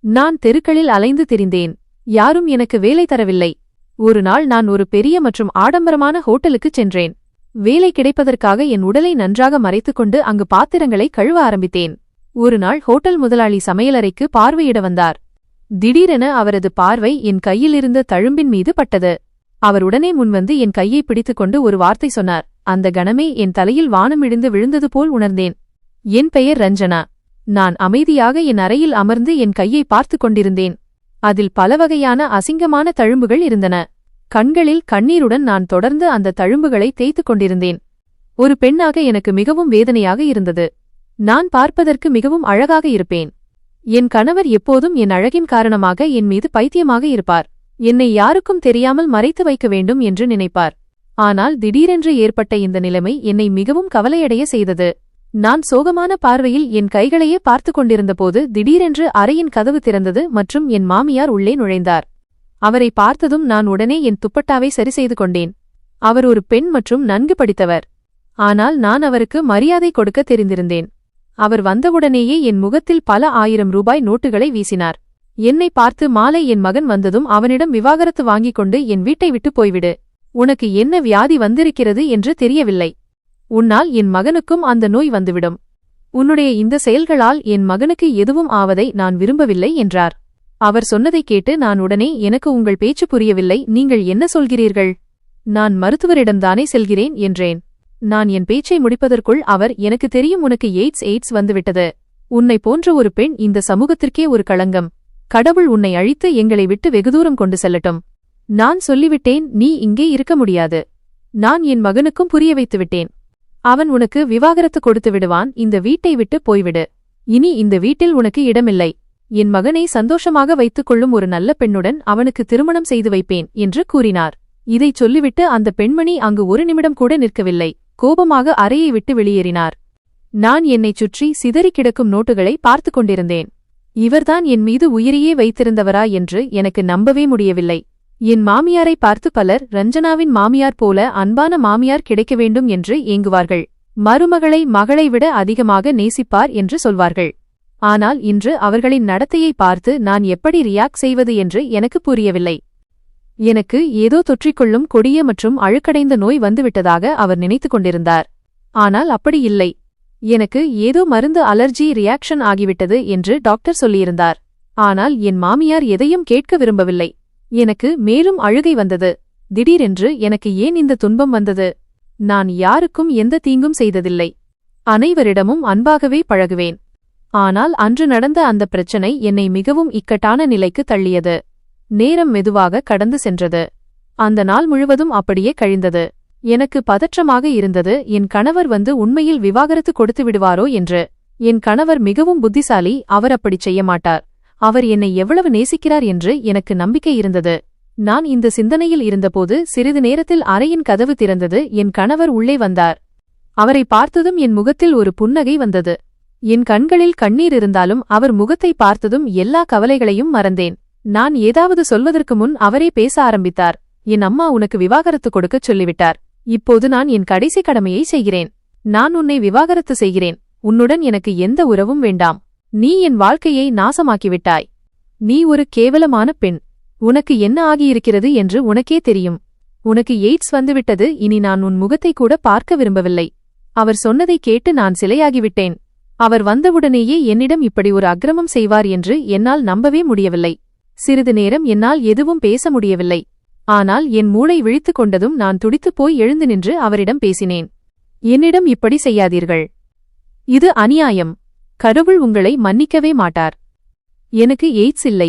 நான் தெருக்களில் அலைந்து திரிந்தேன். யாரும் எனக்கு வேலை தரவில்லை. ஒரு நாள் நான் ஒரு பெரிய மற்றும் ஆடம்பரமான ஹோட்டலுக்குச் சென்றேன். வேலை கிடைப்பதற்காக என் உடலை நன்றாக மறைத்துக்கொண்டு அங்கு பாத்திரங்களை கழுவ ஆரம்பித்தேன். ஒரு நாள் ஹோட்டல் முதலாளி சமையலறைக்கு பார்வையிட வந்தார். திடீரென அவரது பார்வை என் கையிலிருந்த தழும்பின் மீது பட்டது. அவர் உடனே முன்வந்து என் கையை பிடித்துக்கொண்டு ஒரு வார்த்தை சொன்னார். அந்த கணமே என் தலையில் வானம் இடிந்து விழுந்தது போல் உணர்ந்தேன். என் பெயர் ரஞ்சனா. நான் அமைதியாக என் அறையில் அமர்ந்து என் கையை பார்த்து கொண்டிருந்தேன். அதில் பலவகையான அசிங்கமான தழும்புகள் இருந்தன. கண்களில் கண்ணீருடன் நான் தொடர்ந்து அந்த தழும்புகளை தேய்த்துக் கொண்டிருந்தேன். ஒரு பெண்ணாக எனக்கு மிகவும் வேதனையாக இருந்தது. நான் பார்ப்பதற்கு மிகவும் அழகாக இருப்பேன். என் கணவர் எப்போதும் என் அழகின் காரணமாக என் மீது பைத்தியமாக இருப்பார். என்னை யாருக்கும் தெரியாமல் மறைத்து வைக்க வேண்டும் என்று நினைப்பார். ஆனால் திடீரென்று ஏற்பட்ட இந்த நிலைமை என்னை மிகவும் கவலையடைய செய்தது. நான் சோகமான பார்வையில் என் கைகளையே பார்த்து கொண்டிருந்தபோது திடீரென்று அறையின் கதவு திறந்தது மற்றும் என் மாமியார் உள்ளே நுழைந்தார். அவரை பார்த்ததும் நான் உடனே என் துப்பட்டாவை சரி செய்து கொண்டேன். அவர் ஒரு பெண் மற்றும் நன்கு படித்தவர். ஆனால் நான் அவருக்கு மரியாதை கொடுக்க தெரிந்திருந்தேன். அவர் வந்தவுடனேயே என் முகத்தில் பல 1000 ரூபாய் நோட்டுகளை வீசினார். என்னை பார்த்து மாலை என் மகன் வந்ததும் அவனிடம் விவாகரத்து வாங்கிக் கொண்டு என் வீட்டை விட்டு போய்விடு. உனக்கு என்ன வியாதி வந்திருக்கிறது என்று தெரியவில்லை. உன்னால் என் மகனுக்கும் அந்த நோய் வந்துவிடும். உன்னுடைய இந்த செயல்களால் என் மகனுக்கு எதுவும் ஆவதை நான் விரும்பவில்லை என்றார். அவர் சொன்னதை கேட்டு நான் உடனே எனக்கு உங்கள் பேச்சு புரியவில்லை, நீங்கள் என்ன சொல்கிறீர்கள்? நான் மருத்துவரிடம்தானே செல்கிறேன் என்றேன். நான் என் பேச்சை முடிப்பதற்குள் அவர், எனக்கு தெரியும் உனக்கு எய்ட்ஸ் வந்துவிட்டது. உன்னை போன்ற ஒரு பெண் இந்த சமூகத்திற்கே ஒரு களங்கம். கடவுள் உன்னை அழித்து எங்களை விட்டு வெகுதூரம் கொண்டு செல்லட்டும். நான் சொல்லிவிட்டேன், நீ இங்கே இருக்க முடியாது. நான் என் மகனுக்கும் புரிய வைத்துவிட்டேன். அவன் உனக்கு விவாகரத்து கொடுத்து விடுவான். இந்த வீட்டை விட்டு போய்விடு. இனி இந்த வீட்டில் உனக்கு இடமில்லை. என் மகனை சந்தோஷமாக வைத்துக் கொள்ளும் ஒரு நல்ல பெண்ணுடன் அவனுக்கு திருமணம் செய்து வைப்பேன் என்று கூறினார். இதைச் சொல்லிவிட்டு அந்த பெண்மணி அங்கு ஒரு நிமிடம் கூட நிற்கவில்லை. கோபமாக அறையை விட்டு வெளியேறினார். நான் என்னைச் சுற்றி சிதறிக் கிடக்கும் நோட்டுகளை பார்த்து கொண்டிருந்தேன். இவர்தான் என் மீது உயிரையே வைத்திருந்தவரா என்று எனக்கு நம்பவே முடியவில்லை. என் மாமியாரை பார்த்து பலர் ரஞ்சனாவின் மாமியார் போல அன்பான மாமியார் கிடைக்க வேண்டும் என்று ஏங்குவார்கள். மருமகளை மகளை விட அதிகமாக நேசிப்பார் என்று சொல்வார்கள். ஆனால் இன்று அவர்களின் நடத்தையை பார்த்து நான் எப்படி ரியாக்ட் செய்வது என்று எனக்கு புரியவில்லை. எனக்கு ஏதோ தொற்றிக்கொள்ளும் கொடிய மற்றும் அழுக்கடைந்த நோய் வந்துவிட்டதாக அவர் நினைத்துக் கொண்டிருந்தார். ஆனால் அப்படி இல்லை. எனக்கு ஏதோ மருந்து அலர்ஜி ரியாக்ஷன் ஆகிவிட்டது என்று டாக்டர் சொல்லியிருந்தார். ஆனால் என் மாமியார் எதையும் கேட்க விரும்பவில்லை. எனக்கு மேலும் அழுகை வந்தது. திடீரென்று எனக்கு ஏன் இந்த துன்பம் வந்தது? நான் யாருக்கும் எந்த தீங்கும் செய்ததில்லை. அனைவரிடமும் அன்பாகவே பழகுவேன். ஆனால் அன்று நடந்த அந்த பிரச்சனை என்னை மிகவும் இக்கட்டான நிலைக்கு தள்ளியது. நேரம் மெதுவாக கடந்து சென்றது. அந்த நாள் முழுவதும் அப்படியே கழிந்தது. எனக்கு பதற்றமாக இருந்தது, என் கணவர் வந்து உண்மையில் விவாகரத்து கொடுத்து விடுவாரோ என்று. என் கணவர் மிகவும் புத்திசாலி, அவர் அப்படிச் செய்ய மாட்டார். அவர் என்னை எவ்வளவு நேசிக்கிறார் என்று எனக்கு நம்பிக்கை இருந்தது. நான் இந்த சிந்தனையில் இருந்தபோது சிறிது நேரத்தில் அறையின் கதவு திறந்தது. என் கணவர் உள்ளே வந்தார். அவரை பார்த்ததும் என் முகத்தில் ஒரு புன்னகை வந்தது. என் கண்களில் கண்ணீர் இருந்தாலும் அவர் முகத்தை பார்த்ததும் எல்லா கவலைகளையும் மறந்தேன். நான் ஏதாவது சொல்வதற்கு முன் அவரே பேச ஆரம்பித்தார். என் அம்மா உனக்கு விவாகரத்து கொடுக்கச் சொல்லிவிட்டார். இப்போது நான் என் கடைசி கடமையை செய்கிறேன். நான் உன்னை விவாகரத்து செய்கிறேன். உன்னுடன் எனக்கு எந்த உறவும் வேண்டாம். நீ என் வாழ்க்கையை நாசமாக்கிவிட்டாய். நீ ஒரு கேவலமான பெண். உனக்கு என்ன ஆகியிருக்கிறது என்று உனக்கே தெரியும். உனக்கு எய்ட்ஸ் வந்துவிட்டது. இனி நான் உன் முகத்தை கூட பார்க்க விரும்பவில்லை. அவர் சொன்னதை கேட்டு நான் சிலையாகிவிட்டேன். அவர் வந்தவுடனேயே என்னிடம் இப்படி ஒரு அக்கிரமம் செய்வார் என்று என்னால் நம்பவே முடியவில்லை. சிறிது நேரம் என்னால் எதுவும் பேச முடியவில்லை. ஆனால் என் மூளை விழித்துக் கொண்டதும் நான் துடித்துப் போய் எழுந்து நின்று அவரிடம் பேசினேன். என்னிடம் இப்படி செய்யாதீர்கள். இது அநியாயம். கடவுள் உங்களை மன்னிக்கவே மாட்டார். எனக்கு எய்ட்ஸ் இல்லை.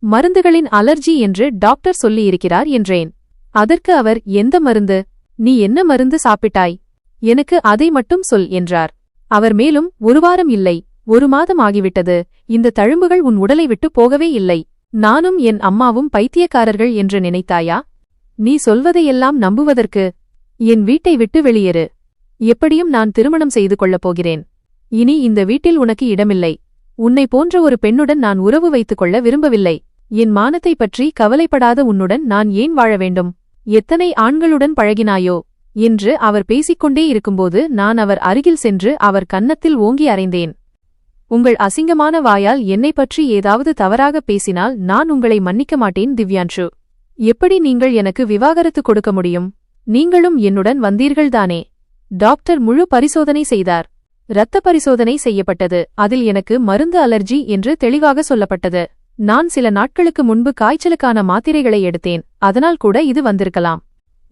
மருந்துகளின் அலர்ஜி என்று டாக்டர் சொல்லியிருக்கிறார் என்றேன். அதற்கு அவர், எந்த மருந்து? நீ என்ன மருந்து சாப்பிட்டாய்? எனக்கு அதை மட்டும் சொல் என்றார். அவர் மேலும், 1 வாரம் இல்லை, 1 மாதம் ஆகிவிட்டது. இந்த தழும்புகள் உன் உடலை விட்டு போகவே இல்லை. நானும் என் அம்மாவும் பைத்தியக்காரர்கள் என்று நினைத்தாயா? நீ சொல்வதையெல்லாம் நம்புவதற்கு என் வீட்டை விட்டு வெளியேறு. எப்படியும் நான் திருமணம் செய்து கொள்ளப் போகிறேன். இனி இந்த வீட்டில் உனக்கு இடமில்லை. உன்னை போன்ற ஒரு பெண்ணுடன் நான் உறவு வைத்துக் கொள்ள விரும்பவில்லை. என் மானத்தை பற்றி கவலைப்படாத உன்னுடன் நான் ஏன் வாழ வேண்டும்? எத்தனை ஆண்களுடன் பழகினாயோ என்று அவர் பேசிக்கொண்டே இருக்கும்போது நான் அவர் அருகில் சென்று அவர் கன்னத்தில் ஓங்கி அறைந்தேன். உங்கள் அசிங்கமான வாயால் என்னை பற்றி ஏதாவது தவறாக பேசினால் நான் உங்களை மன்னிக்க மாட்டேன் திவ்யான்ஷு. எப்படி நீங்கள் எனக்கு விவாகரத்து கொடுக்க முடியும்? நீங்களும் என்னுடன் வந்தீர்கள்தானே? டாக்டர் முழு பரிசோதனை செய்தார். இரத்த பரிசோதனை செய்யப்பட்டது. அதில் எனக்கு மருந்து அலர்ஜி என்று தெளிவாக சொல்லப்பட்டது. நான் சில நாட்களுக்கு முன்பு காய்ச்சலுக்கான மாத்திரைகளை எடுத்தேன். அதனால் கூட இது வந்திருக்கலாம்.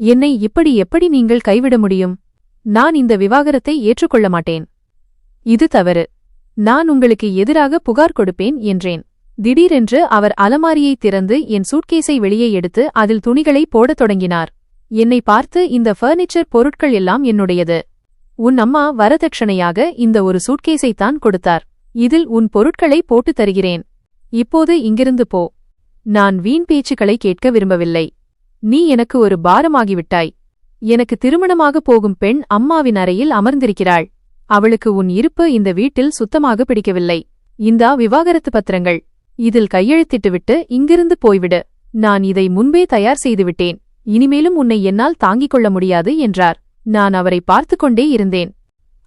என்னை இப்படி எப்படி நீங்கள் கைவிட முடியும்? நான் இந்த விவாகரத்தை ஏற்றுக்கொள்ள மாட்டேன். இது தவறு. நான் உங்களுக்கு எதிராக புகார் கொடுப்பேன் என்றேன். திடீரென்று அவர் அலமாரியை திறந்து என் சூட்கேஸை வெளியே எடுத்து அதில் துணிகளை போடத் தொடங்கினார். என்னை பார்த்து, இந்த ஃபர்னிச்சர் பொருட்கள் எல்லாம் என்னுடையது. உன் அம்மா வரதட்சணையாக இந்த ஒரு சூட்கேஸைத்தான் கொடுத்தார். இதில் உன் பொருட்களை போட்டுத் தருகிறேன். இப்போது இங்கிருந்து போ. நான் வீண் பேச்சுக்களை கேட்க விரும்பவில்லை. நீ எனக்கு ஒரு பாரமாகிவிட்டாய். எனக்கு திருமணமாக போகும் பெண் அம்மாவின் அறையில் அமர்ந்திருக்கிறாள். அவளுக்கு உன் இருப்பு இந்த வீட்டில் சுத்தமாக பிடிக்கவில்லை. இந்தா விவாகரத்து பத்திரங்கள். இதில் கையெழுத்திட்டுவிட்டு இங்கிருந்து போய்விடு. நான் இதை முன்பே தயார் செய்துவிட்டேன். இனிமேலும் உன்னை என்னால் தாங்கிக் கொள்ள முடியாது என்றார். நான் அவரை பார்த்து கொண்டே இருந்தேன்.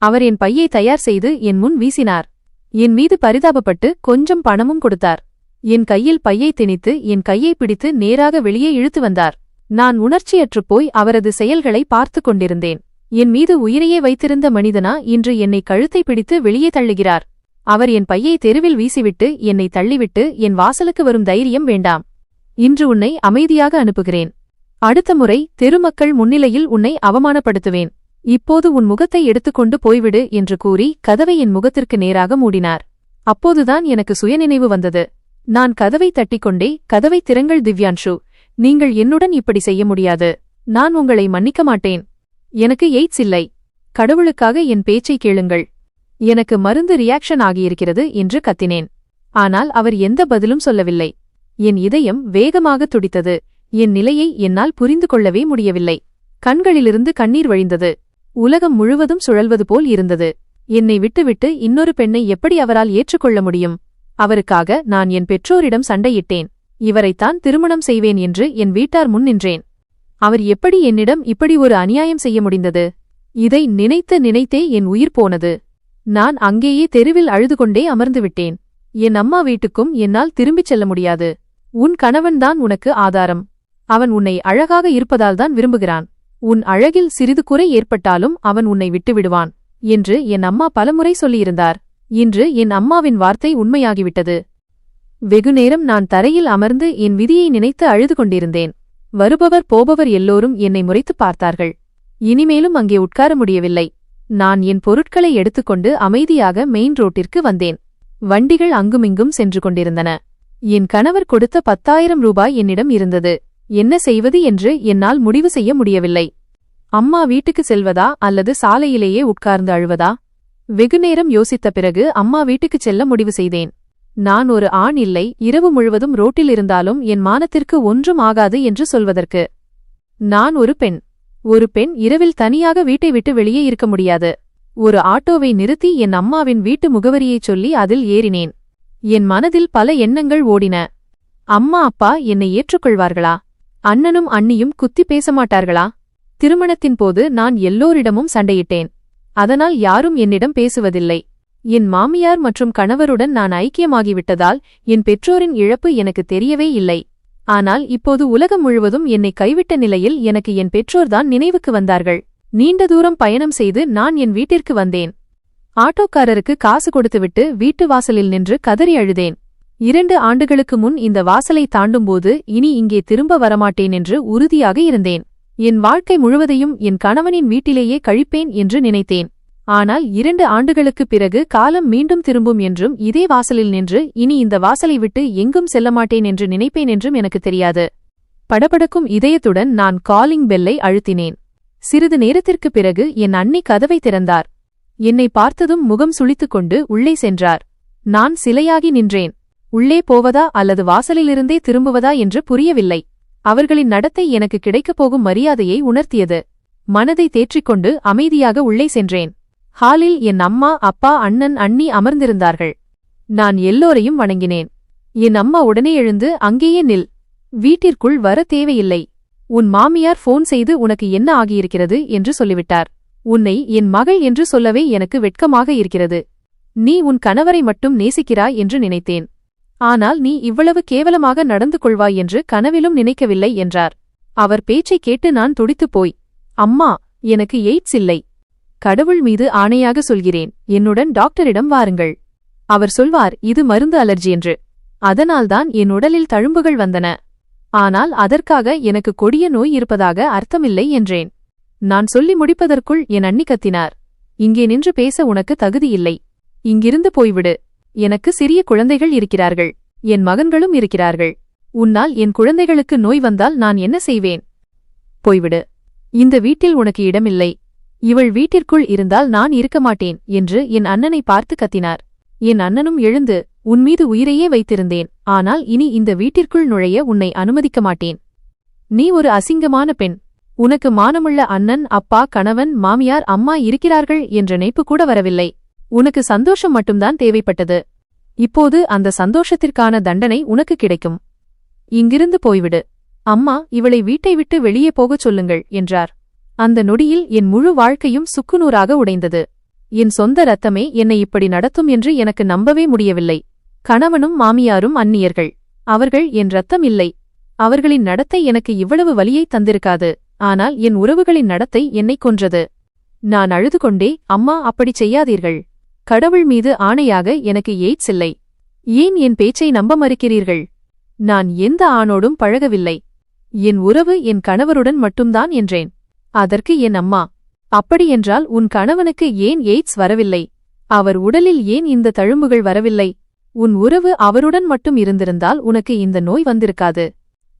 அவர் என் பையை தயார் செய்து என் முன் வீசினார். என் மீது பரிதாபப்பட்டு கொஞ்சம் பணமும் கொடுத்தார். என் கையில் பையை திணித்து என் கையை பிடித்து நேராக வெளியே இழுத்து வந்தார். நான் உணர்ச்சியற்றுப் போய் அவரது செயல்களை பார்த்து கொண்டிருந்தேன். என் மீது உயிரையே வைத்திருந்த மனிதனா இன்று என்னை கழுத்தை பிடித்து வெளியே தள்ளுகிறார்? அவர் என் பையை தெருவில் வீசிவிட்டு என்னை தள்ளிவிட்டு என் வாசலுக்கு வரும் தைரியம் வேண்டாம். இன்று உன்னை அமைதியாக அனுப்புகிறேன். அடுத்த முறை தெருமக்கள் முன்னிலையில் உன்னை அவமானப்படுத்துவேன். இப்போது உன் முகத்தை எடுத்துக்கொண்டு போய்விடு என்று கூறி கதவை என் முகத்திற்கு நேராக மூடினார். அப்போதுதான் எனக்கு சுயநினைவு வந்தது. நான் கதவை தட்டிக்கொண்டே, கதவை திறங்கள் திவ்யான்ஷு. நீங்கள் என்னுடன் இப்படி செய்ய முடியாது. நான் உங்களை மன்னிக்க மாட்டேன். எனக்கு எய்ட்ஸ் இல்லை. கடவுளுக்காக என் பேச்சை கேளுங்கள். எனக்கு மருந்து ரியாக்ஷன் ஆகியிருக்கிறது என்று கத்தினேன். ஆனால் அவர் எந்த பதிலும் சொல்லவில்லை. என் இதயம் வேகமாக துடித்தது. என் நிலையை என்னால் புரிந்து கொள்ளவே முடியவில்லை. கண்களிலிருந்து கண்ணீர் வழிந்தது. உலகம் முழுவதும் சுழல்வது போல் இருந்தது. என்னை விட்டுவிட்டு இன்னொரு பெண்ணை எப்படி அவரால் ஏற்றுக்கொள்ள முடியும்? அவருக்காக நான் என் பெற்றோரிடம் சண்டையிட்டேன். இவரைத்தான் திருமணம் செய்வேன் என்று என் வீட்டார் முன் நின்றேன். அவர் எப்படி என்னிடம் இப்படி ஒரு அநியாயம் செய்ய முடிந்தது? இதை நினைத்து நினைத்தே என் உயிர் போனது. நான் அங்கேயே தெருவில் அழுது கொண்டே அமர்ந்துவிட்டேன். என் அம்மா வீட்டுக்கும் என்னால் திரும்பிச் செல்ல முடியாது. உன் கணவன்தான் உனக்கு ஆதாரம். அவன் உன்னை அழகாக இருப்பதால்தான் விரும்புகிறான். உன் அழகில் சிறிது குறை ஏற்பட்டாலும் அவன் உன்னை விட்டுவிடுவான் என்று என் அம்மா பலமுறை சொல்லியிருந்தார். இன்று என் அம்மாவின் வார்த்தை உண்மையாகிவிட்டது. வெகுநேரம் நான் தரையில் அமர்ந்து என் விதியை நினைத்து அழுது கொண்டிருந்தேன். வருபவர் போபவர் எல்லோரும் என்னை முறைத்துப் பார்த்தார்கள். இனிமேலும் அங்கே உட்கார முடியவில்லை. நான் என் பொருட்களை எடுத்துக்கொண்டு அமைதியாக மெயின் ரோட்டிற்கு வந்தேன். வண்டிகள் அங்குமிங்கும் சென்று கொண்டிருந்தன. என் கணவர் கொடுத்த 10,000 ரூபாய் என்னிடம் இருந்தது. என்ன செய்வது என்று என்னால் முடிவு செய்ய முடியவில்லை. அம்மா வீட்டுக்கு செல்வதா அல்லது சாலையிலேயே உட்கார்ந்து அழுவதா? வெகுநேரம் யோசித்த பிறகு அம்மா வீட்டுக்குச் செல்ல முடிவு செய்தேன். நான் ஒரு ஆண் இல்லை. இரவு முழுவதும் ரோட்டில் இருந்தாலும் என் மானத்திற்கு ஒன்றும் ஆகாது என்று சொல்வதற்கு. நான் ஒரு பெண். ஒரு பெண் இரவில் தனியாக வீட்டை விட்டு வெளியே இருக்க முடியாது. ஒரு ஆட்டோவை நிறுத்தி என் அம்மாவின் வீட்டு முகவரியைச் சொல்லி அதில் ஏறினேன். என் மனதில் பல எண்ணங்கள் ஓடின. அம்மா அப்பா என்னை ஏற்றுக்கொள்வார்களா? அண்ணனும் அண்ணியும் குத்தி பேசமாட்டார்களா? திருமணத்தின் போது நான் எல்லோரிடமும் சண்டையிட்டேன். அதனால் யாரும் என்னிடம் பேசுவதில்லை. என் மாமியார் மற்றும் கணவருடன் நான் ஐக்கியமாகிவிட்டதால் என் பெற்றோரின் இழப்பு எனக்கு தெரியவே இல்லை. ஆனால் இப்போது உலகம் முழுவதும் என்னை கைவிட்ட நிலையில் எனக்கு என் பெற்றோர்தான் நினைவுக்கு வந்தார்கள். நீண்ட தூரம் பயணம் செய்து நான் என் வீட்டிற்கு வந்தேன். ஆட்டோக்காரருக்கு காசு கொடுத்துவிட்டு வீட்டு வாசலில் நின்று கதறி அழுதேன். 2 ஆண்டுகளுக்கு முன் இந்த வாசலை தாண்டும்போது இனி இங்கே திரும்ப வரமாட்டேன் என்று உறுதியாக இருந்தேன். என் வாழ்க்கை முழுவதையும் என் கணவனின் வீட்டிலேயே கழிப்பேன் என்று நினைத்தேன். ஆனால் 2 ஆண்டுகளுக்குப் பிறகு காலம் மீண்டும் திரும்பும் என்றும் இதே வாசலில் நின்று இனி இந்த வாசலை விட்டு எங்கும் செல்லமாட்டேன் என்று நினைப்பேன் என்றும் எனக்கு தெரியாது. படபடக்கும் இதயத்துடன் நான் காலிங் பெல்லை அழுத்தினேன். சிறிது நேரத்திற்குப் பிறகு என் அண்ணி கதவை திறந்தார். என்னை பார்த்ததும் முகம் சுளித்துக்கொண்டு உள்ளே சென்றார். நான் சிலையாகி நின்றேன். உள்ளே போவதா அல்லது வாசலிலிருந்தே திரும்புவதா என்று புரியவில்லை. அவர்களின் நடத்தை எனக்கு கிடைக்கப் போகும் மரியாதையை உணர்த்தியது. மனதை தேற்றிக்கொண்டு அமைதியாக உள்ளே சென்றேன். ஹாலில் என் அம்மா, அப்பா, அண்ணன், அண்ணி அமர்ந்திருந்தார்கள். நான் எல்லோரையும் வணங்கினேன். என் அம்மா உடனே எழுந்து, அங்கேயே நில். வீட்டிற்குள் வர தேவையில்லை. உன் மாமியார் ஃபோன் செய்து உனக்கு என்ன ஆகியிருக்கிறது என்று சொல்லிவிட்டார். உன்னை என் மகள் என்று சொல்லவே எனக்கு வெட்கமாக இருக்கிறது. நீ உன் கணவரை மட்டும் நேசிக்கிறாய் என்று நினைத்தேன். ஆனால் நீ இவ்வளவு கேவலமாக நடந்து கொள்வாய் என்று கனவிலும் நினைக்கவில்லை என்றார். அவர் பேச்சைக் கேட்டு நான் துடித்துப் போய், அம்மா, எனக்கு எய்ட்ஸ் இல்லை. கடவுள் மீது ஆணையாக சொல்கிறேன், என்னுடன் டாக்டரிடம் வாருங்கள். அவர் சொல்வார், இது மருந்து அலர்ஜி என்று. அதனால்தான் என் உடலில் தழும்புகள் வந்தன. ஆனால் அதற்காக எனக்கு கொடிய நோய் இருப்பதாக அர்த்தமில்லை என்றேன். நான் சொல்லி முடிப்பதற்குள் என் அண்ணி கத்தினார், இங்கே நின்று பேச உனக்கு தகுதியில்லை. இங்கிருந்து போய்விடு. எனக்கு சிறிய குழந்தைகள் இருக்கிறார்கள். என் மகன்களும் இருக்கிறார்கள். உன்னால் என் குழந்தைகளுக்கு நோய் வந்தால் நான் என்ன செய்வேன்? போய்விடு. இந்த வீட்டில் உனக்கு இடமில்லை. இவள் வீட்டிற்குள் இருந்தால் நான் இருக்க மாட்டேன் என்று என் அண்ணனை பார்த்து கத்தினார். என் அண்ணனும் எழுந்து, உன்மீது உயிரையே வைத்திருந்தேன். ஆனால் இனி இந்த வீட்டிற்குள் நுழைய உன்னை அனுமதிக்க மாட்டேன். நீ ஒரு அசிங்கமான பெண். உனக்கு மானமுள்ள அண்ணன், அப்பா, கணவன், மாமியார், அம்மா இருக்கிறார்கள் என்ற நினைப்பு கூட வரவில்லை. உனக்கு சந்தோஷம் மட்டும்தான் தேவைப்பட்டது. இப்போது அந்த சந்தோஷத்திற்கான தண்டனை உனக்கு கிடைக்கும். இங்கிருந்து போய்விடு. அம்மா, இவளை வீட்டை விட்டு வெளியே போகச் சொல்லுங்கள் என்றார். அந்த நொடியில் என் முழு வாழ்க்கையும் சுக்குநூறாக உடைந்தது. என் சொந்த இரத்தமே என்னை இப்படி நடத்தும் என்று எனக்கு நம்பவே முடியவில்லை. கணவனும் மாமியாரும் அந்நியர்கள். அவர்கள் என் இரத்தம் இல்லை. அவர்களின் நடத்தை எனக்கு இவ்வளவு வலியை தந்திருக்காது. ஆனால் என் உறவுகளின் நடத்தை என்னை கொன்றது. நான் அழுது கொண்டே, அம்மா, அப்படி செய்யாதீர்கள். கடவுள் மீது ஆணையாக எனக்கு எய்ட்ஸ் இல்லை. ஏன் என் பேச்சை நம்ப மறுக்கிறீர்கள்? நான் எந்த ஆணோடும் பழகவில்லை. என் உறவு என் கணவருடன் மட்டும்தான் என்றேன். அதற்கு என் அம்மா, அப்படியென்றால் உன் கணவனுக்கு ஏன் எய்ட்ஸ் வரவில்லை? அவர் உடலில் ஏன் இந்த தழும்புகள் வரவில்லை? உன் உறவு அவருடன் மட்டும் இருந்திருந்தால் உனக்கு இந்த நோய் வந்திருக்காது.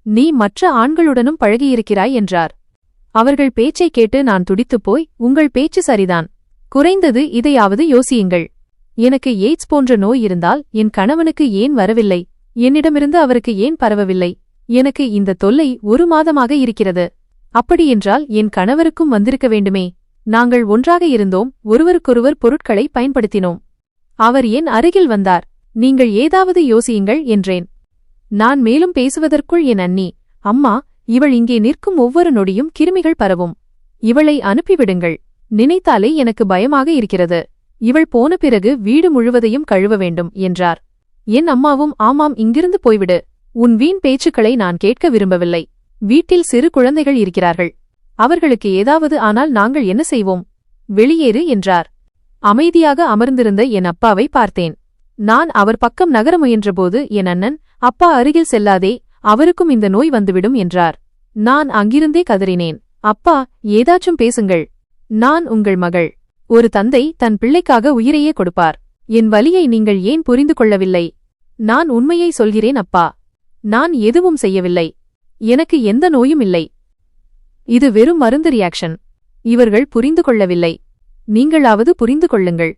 நீ மற்ற ஆண்களுடனும் பழகியிருக்கிறாய் என்றார். அவர்கள் பேச்சைக் கேட்டு நான் துடித்துப்போய், உங்கள் பேச்சு சரிதான். குறைந்தது இதையாவது யோசியுங்கள். எனக்கு எய்ட்ஸ் போன்ற நோய் இருந்தால் என் கணவனுக்கு ஏன் வரவில்லை? என்னிடமிருந்து அவருக்கு ஏன் பரவவில்லை? எனக்கு இந்த தொல்லை 1 மாதமாக இருக்கிறது. அப்படியென்றால் என் கணவருக்கும் வந்திருக்க வேண்டுமே. நாங்கள் ஒன்றாக இருந்தோம், ஒருவருக்கொருவர் பொருட்களை பயன்படுத்தினோம். அவர் என் அருகில் வந்தார். நீங்கள் ஏதாவது யோசியுங்கள் என்றேன். நான் மேலும் பேசுவதற்குள் என் அண்ணி, அம்மா, இவள் இங்கே நிற்கும் ஒவ்வொரு நொடியும் கிருமிகள் பரவும். இவளை அனுப்பிவிடுங்கள். நினைத்தாலே எனக்கு பயமாக இருக்கிறது. இவள் போன பிறகு வீடு முழுவதையும் கழுவ வேண்டும் என்றார். என் அம்மாவும், ஆமாம், இங்கிருந்து போய்விடு. உன் வீண் பேச்சுக்களை நான் கேட்க விரும்பவில்லை. வீட்டில் சிறு குழந்தைகள் இருக்கிறார்கள். அவர்களுக்கு ஏதாவது ஆனால் நாங்கள் என்ன செய்வோம்? வெளியேறு என்றார். அமைதியாக அமர்ந்திருந்த என் அப்பாவை பார்த்தேன். நான் அவர் பக்கம் நகர முயன்றபோது என் அண்ணன், அப்பா அருகில் செல்லாதே, அவருக்கும் இந்த நோய் வந்துவிடும் என்றார். நான் அங்கிருந்தே கதறினேன். அப்பா, ஏதாச்சும் பேசுங்கள். நான் உங்கள் மகள். ஒரு தந்தை தன் பிள்ளைக்காக உயிரையே கொடுப்பார். என் வலியை நீங்கள் ஏன் புரிந்து கொள்ளவில்லை? நான் உண்மையை சொல்கிறேன் அப்பா. நான் எதுவும் செய்யவில்லை. எனக்கு எந்த நோயும் இல்லை. இது வெறும் மருந்து ரியாக்ஷன். இவர்கள் புரிந்து கொள்ளவில்லை. நீங்களாவது புரிந்து கொள்ளுங்கள்.